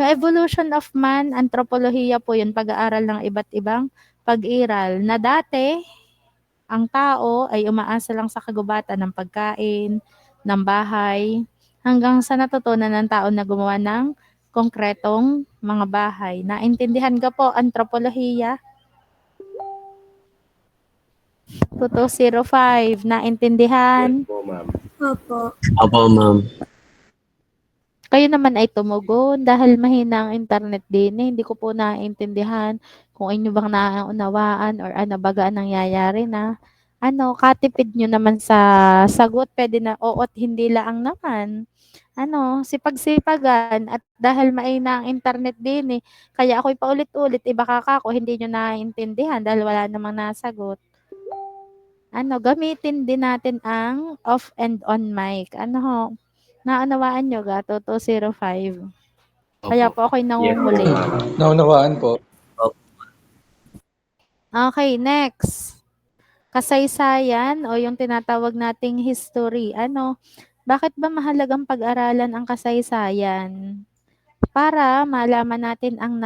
Yung evolution of man, antropolohiya po yun, pag-aaral ng iba't ibang pag-iral na dati, ang tao ay umaasa lang sa kagubatan ng pagkain, ng bahay, hanggang sa natutunan ng tao na gumawa ng konkretong mga bahay. Naintindihan ka po, antropolohiya? 2205, naintindihan? Yes po, ma'am. Opo. Opo, ma'am. Kayo naman ay tumugon dahil mahina ang internet din. Hindi ko po naiintindihan kung inyo bang naunawaan or ano baga ang nangyayari na katipid nyo naman sa sagot. Pwede na oo at hindi lang naman. Sipag-sipagan at dahil mahina ang internet din kaya ako'y paulit-ulit, baka ako hindi nyo naiintindihan dahil wala namang nasagot. Gamitin din natin ang off and on mic. Naunawaan nyo ga, 2205. Kaya po ako'y Yes po, nangunguli. ma'am. Naunawaan po. Okay, next. Kasaysayan o yung tinatawag nating history. Bakit ba mahalagang pag-aralan ang kasaysayan? Para malaman natin ang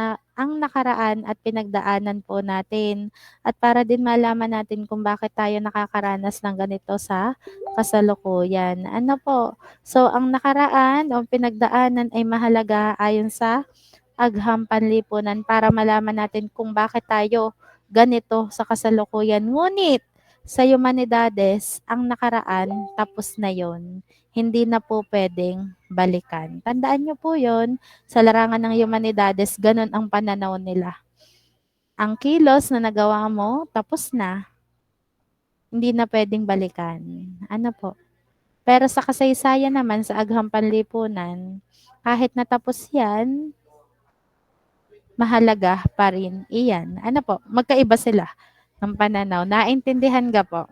nakaraan at pinagdaanan po natin. At para din malaman natin kung bakit tayo nakakaranas ng ganito sa kasalukuyan. So, ang nakaraan o pinagdaanan ay mahalaga ayon sa agham panlipunan para malaman natin kung bakit tayo ganito sa kasalukuyan. Ngunit, sa humanidades, ang nakaraan, tapos na yon. Hindi na po pwedeng balikan. Tandaan nyo po yon sa larangan ng humanidades, ganun ang pananaw nila. Ang kilos na nagawa mo, tapos na. Hindi na pwedeng balikan. Pero sa kasaysayan naman, sa agham panlipunan, kahit natapos yan, mahalaga pa rin iyan. Magkaiba sila ng pananaw. Naintindihan ka po?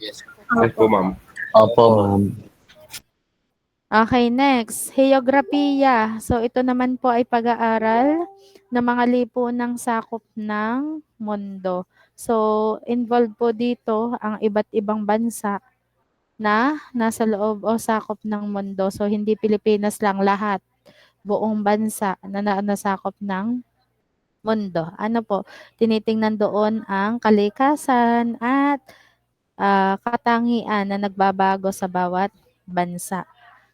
Yes po, ma'am. Opo, ma'am. Okay, next. Heograpiya. So, ito naman po ay pag-aaral ng mga lipunang sakop ng mundo. So, involved po dito ang iba't ibang bansa na nasa loob o sakop ng mundo. So, hindi Pilipinas lang, lahat. Buong bansa na nasakop ng mundo. Tinitingnan doon ang kalikasan at katangian na nagbabago sa bawat bansa.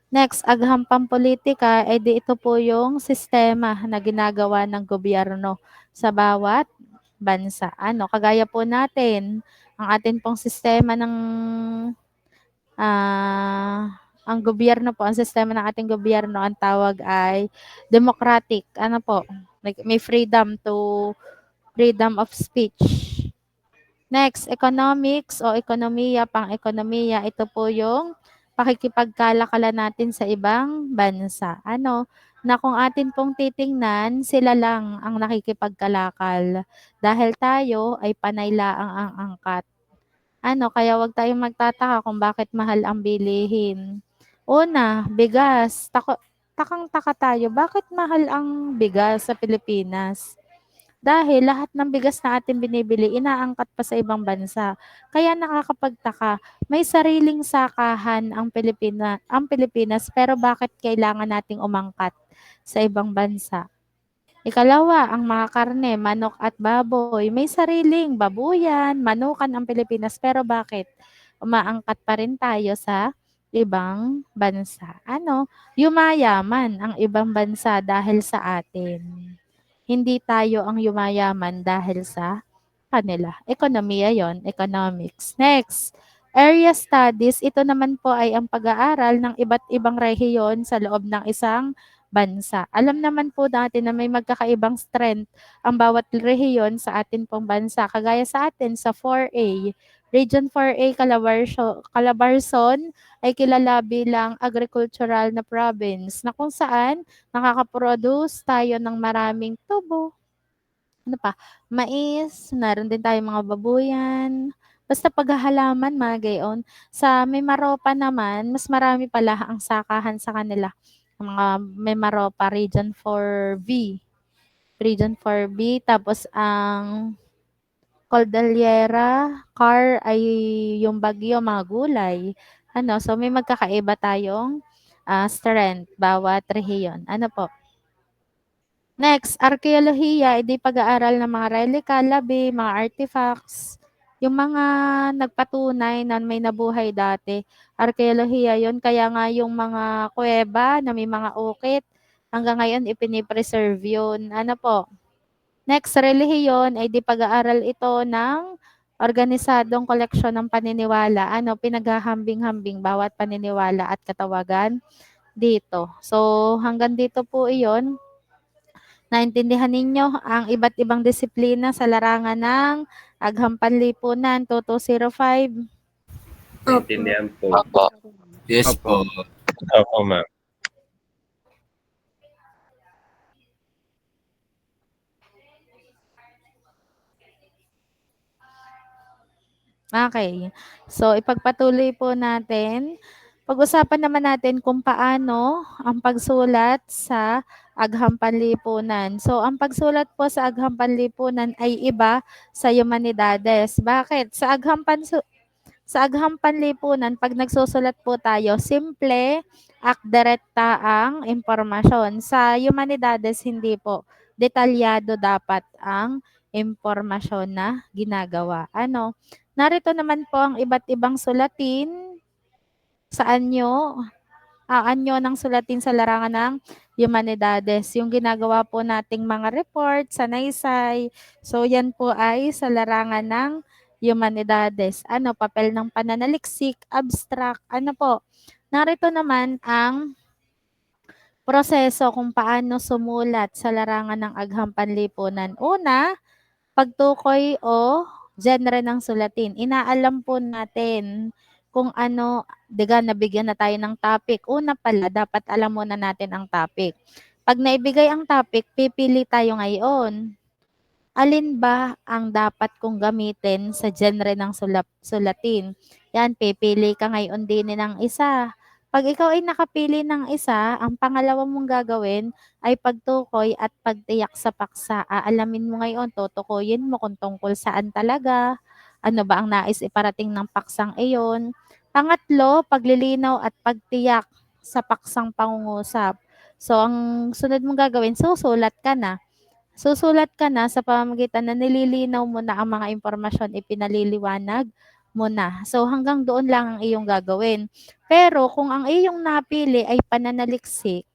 Next, agham pampolitika, ito po yung sistema na ginagawa ng gobyerno sa bawat bansa. Kagaya po natin, ang atin pong sistema ng ang gobyerno po, ang sistema ng ating gobyerno, ang tawag ay democratic. May freedom of speech. Next, economics o ekonomiya, pang-ekonomiya. Ito po yung pakikipagkalakalan natin sa ibang bansa. Na kung atin pong titingnan, sila lang ang nakikipagkalakal. Dahil tayo ay panay laang ang angkat. Kaya wag tayong magtataka kung bakit mahal ang bilihin. Una, bigas. Takang-taka tayo, bakit mahal ang bigas sa Pilipinas? Dahil lahat ng bigas na ating binibili, inaangkat pa sa ibang bansa. Kaya nakakapagtaka, may sariling sakahan ang Pilipinas, pero bakit kailangan nating umangkat sa ibang bansa? Ikalawa, ang mga karne, manok at baboy. May sariling babuyan, manukan ang Pilipinas, pero bakit umaangkat pa rin tayo sa ibang bansa? Yumayaman ang ibang bansa dahil sa atin. Hindi tayo ang yumayaman dahil sa kanila. Ekonomiya yon, economics. Next, area studies. Ito naman po ay ang pag-aaral ng iba't ibang rehiyon sa loob ng isang bansa. Alam naman po natin na may magkakaibang strength ang bawat rehiyon sa atin pong bansa. Kagaya sa atin sa 4A. Region 4A, Calabarzon ay kilala bilang agricultural na province na kung saan nakakaproduce tayo ng maraming tubo. Mais, meron din tayong mga babuyan. Basta paghahalaman, mga gayon. Sa Mimaropa naman, mas marami pala ang sakahan sa kanila. Mga Mimaropa, Region 4B. Region 4B. Tapos ang Cordillera, Car ay yung bagyo, mga gulay. So may magkakaiba tayong strength bawat rehiyon. Po? Next, arkeolohiya, pag-aaral ng mga relika, labi, mga artifacts, yung mga nagpatunay na may nabuhay dati. Arkeolohiya yon, kaya nga yung mga kuweba na may mga ukit, hanggang ngayon ipinipreserve yun. Po? Next, relihiyon ay pag-aaral ito ng organisadong koleksyon ng paniniwala. Pinaghahambing-hambing bawat paniniwala at katawagan dito. So, hanggang dito po iyon. Naintindihan ninyo ang iba't ibang disiplina sa larangan ng Agham Panlipunan 2205? Naintindihan po. Opo. Yes po. Opo, ma'am. Okay. So, ipagpatuloy po natin. Pag-usapan naman natin kung paano ang pagsulat sa Agham Panlipunan. So, ang pagsulat po sa Agham Panlipunan ay iba sa Humanidades. Bakit? Sa Agham Panlipunan, pag nagsusulat po tayo, simple, direkta ang impormasyon. Sa Humanidades, hindi po. Detalyado dapat ang impormasyon na ginagawa. Narito naman po ang iba't ibang sulatin sa anyo ng sulatin sa larangan ng Humanidades. Yung ginagawa po nating mga report sa Naysay. So, yan po ay sa larangan ng Humanidades. Papel ng pananaliksik, abstract, po. Narito naman ang proseso kung paano sumulat sa larangan ng Agham Panlipunan. Una, pagtukoy o genre ng sulatin. Inaalam po natin kung nabigyan na tayo ng topic. Una pala, dapat alam muna natin ang topic. Pag naibigay ang topic, pipili tayo ngayon. Alin ba ang dapat kong gamitin sa genre ng sulatin? Yan, pipili ka ngayon din ng isa. Pag ikaw ay nakapili ng isa, ang pangalawa mong gagawin ay pagtukoy at pagtiyak sa paksa. Aalamin mo ngayon, tutukuyin mo kung tungkol saan talaga, ano ba ang nais iparating ng paksang iyon. Pangatlo, paglilinaw at pagtiyak sa paksang pangungusap. So, ang sunod mong gagawin, susulat ka na. Susulat ka na sa pamamagitan na nililinaw mo na ang mga impormasyon ipinaliliwanag mo na. So hanggang doon lang ang iyong gagawin. Pero kung ang iyong napili ay pananaliksik,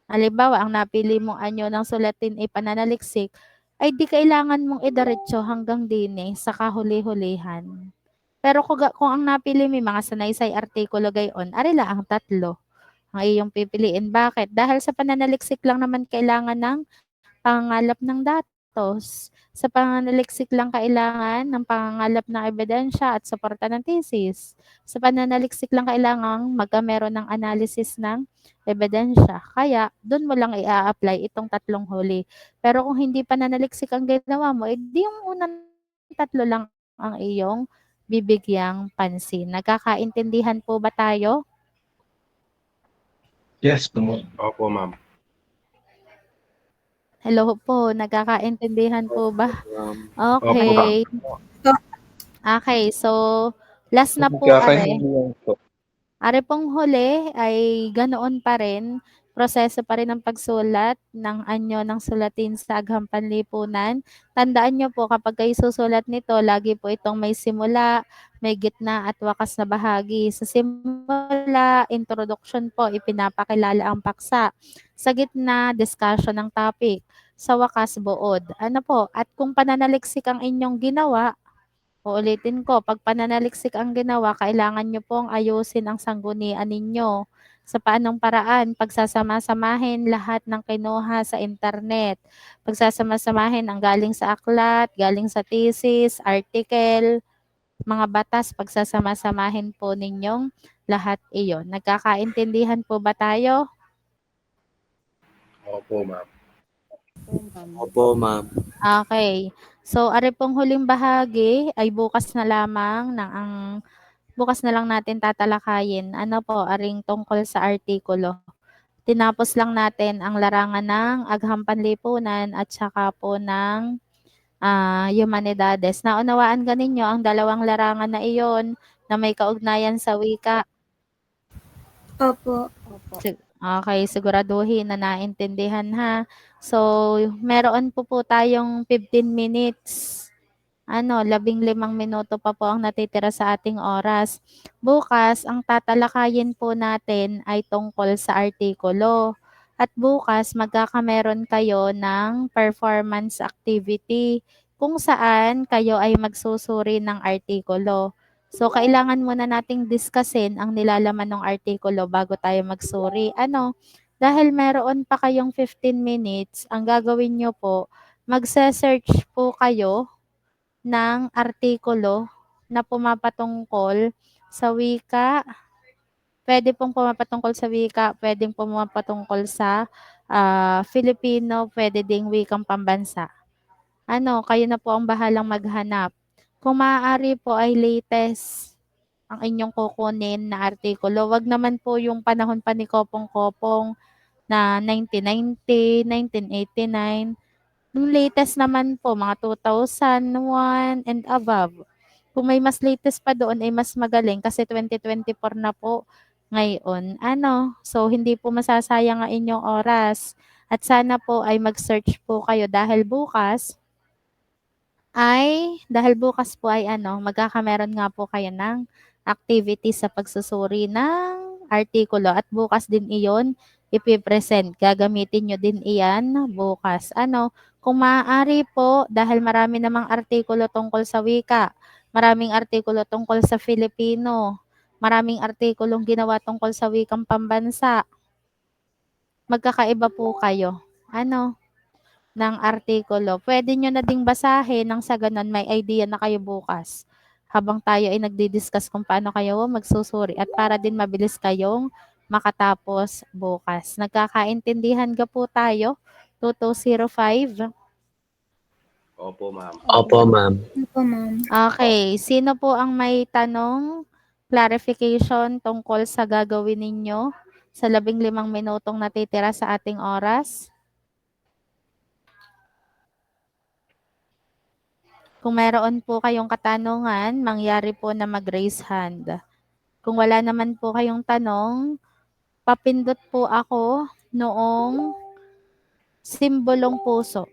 halimbawa ang napili mong anyo ng sulatin ay pananaliksik, ay di kailangan mong idiretso hanggang dine sa kahuli-hulihan. Pero kung ang napili mo mga sanaysay artikulo gayon, arila ang tatlo ang iyong pipiliin. Bakit? Dahil sa pananaliksik lang naman kailangan ng pangangalap ng datos. Sa pananaliksik lang kailangan ng pangangalap ng ebidensya at suporta ng thesis. Sa pananaliksik lang kailangan meron ng analysis ng ebidensya. Kaya, doon mo lang i-apply itong tatlong huli. Pero kung hindi pananaliksik ang ginawa mo, edi yung unang tatlo lang ang iyong bibigyang pansin. Nagkakaintindihan po ba tayo? Yes po. Opo, ma'am. Hello po, nagkakaintindihan po ba? Opo, Okay. Okay, so last na po are. Magkakaintindihan po. Are pong huli ay ganoon pa rin, proseso pa rin ang pagsulat ng anyo ng sulatin sa agham panlipunan. Tandaan nyo po kapag kayo susulat nito, lagi po itong may simula, may gitna at wakas na bahagi. Sa simula, introduction po, ipinapakilala ang paksa. Sa gitna, discussion ng topic. Sa wakas, buod. Ano po? At kung pananaliksik ang inyong ginawa, uulitin ko, pag pananaliksik ang ginawa, kailangan nyo pong ayusin ang sanggunian ninyo. Sa paanong paraan? Pagsasama-samahin lahat ng kinuha sa internet. Pagsasama-samahin ang galing sa aklat, galing sa thesis, article, mga batas, pagsasama-samahin po ninyong lahat iyon. Nagkakaintindihan po ba tayo? Opo, ma'am. Opo, ma'am. Okay. So, ari pong huling bahagi ay bukas na lamang bukas na lang natin tatalakayin. Ano po, aring tungkol sa artikulo. Tinapos lang natin ang larangan ng agham panlipunan at saka po ng humanidades. Naunawaan ka ninyo ang dalawang larangan na iyon na may kaugnayan sa wika. Opo. Okay, siguraduhin na naintindihan ha. So, meron po tayong 15 minutes. 15 minuto pa po ang natitira sa ating oras. Bukas, ang tatalakayin po natin ay tungkol sa artikulo. At bukas, magkakameron kayo ng performance activity kung saan kayo ay magsusuri ng artikulo. So, kailangan muna nating diskussin ang nilalaman ng artikulo bago tayo magsuri. Dahil meron pa kayong 15 minutes, ang gagawin nyo po, magse-search po kayo ng artikulo na pumapatungkol sa wika. Pwede pong pumapatungkol sa wika, pwedeng pumapatungkol sa Filipino, pwede ding wikang pambansa. Kayo na po ang bahalang maghanap. Kung maaari po ay latest ang inyong kukunin na artikulo. Wag naman po yung panahon pa ni Kopong-Kopong na 1990, 1989. Yung latest naman po, mga 2001 and above. Kung may mas latest pa doon ay mas magaling kasi 2024 na po ngayon. So hindi po masasayang ang inyong oras. At sana po ay mag-search po kayo dahil bukas po ay magkakameron nga po kayo ng activity sa pagsusuri ng artikulo at bukas din iyon ipipresent. Gagamitin nyo din iyan bukas. Kung maaari po, dahil marami namang artikulo tungkol sa wika, maraming artikulo tungkol sa Filipino, maraming artikulong ginawa tungkol sa wikang pambansa, magkakaiba po kayo. Ng artikulo. Pwede nyo na ding basahin nang sa ganun may idea na kayo bukas. Habang tayo ay nagdi-discuss kung paano kayo magsusuri at para din mabilis kayong makatapos bukas. Nagkakaintindihan ka po tayo? 2205. Opo, ma'am. Opo, ma'am. Opo, ma'am. Okay. Sino po ang may tanong, clarification tungkol sa gagawin ninyo sa 15 minutong natitira sa ating oras? Kung mayroon po kayong katanungan, mangyari po na mag-raise hand. Kung wala naman po kayong tanong, papindot po ako noong simbolong puso.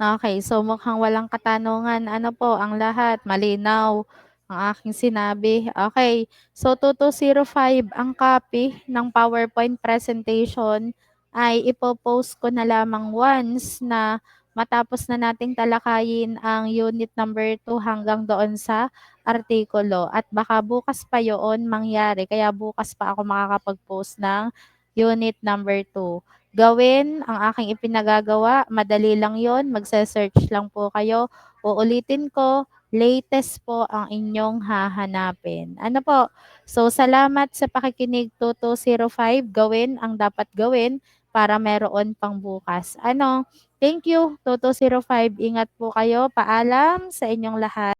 Okay, so mukhang walang katanungan. Ano po ang lahat? Malinaw ang aking sinabi. Okay, so 2205, ang copy ng PowerPoint presentation ay ipopost ko na lamang once na matapos na nating talakayin ang unit number 2 hanggang doon sa artikulo. At baka bukas pa yun mangyari. Kaya bukas pa ako makakapag-post ng unit number 2. Gawin ang aking ipinagagawa, madali lang yon, magse-search lang po kayo. Uulitin ko, latest po ang inyong hahanapin. Ano po? So, salamat sa pakikinig 2205. Gawin ang dapat gawin para meron pang bukas. Ano? Thank you, 2205. Ingat po kayo. Paalam sa inyong lahat.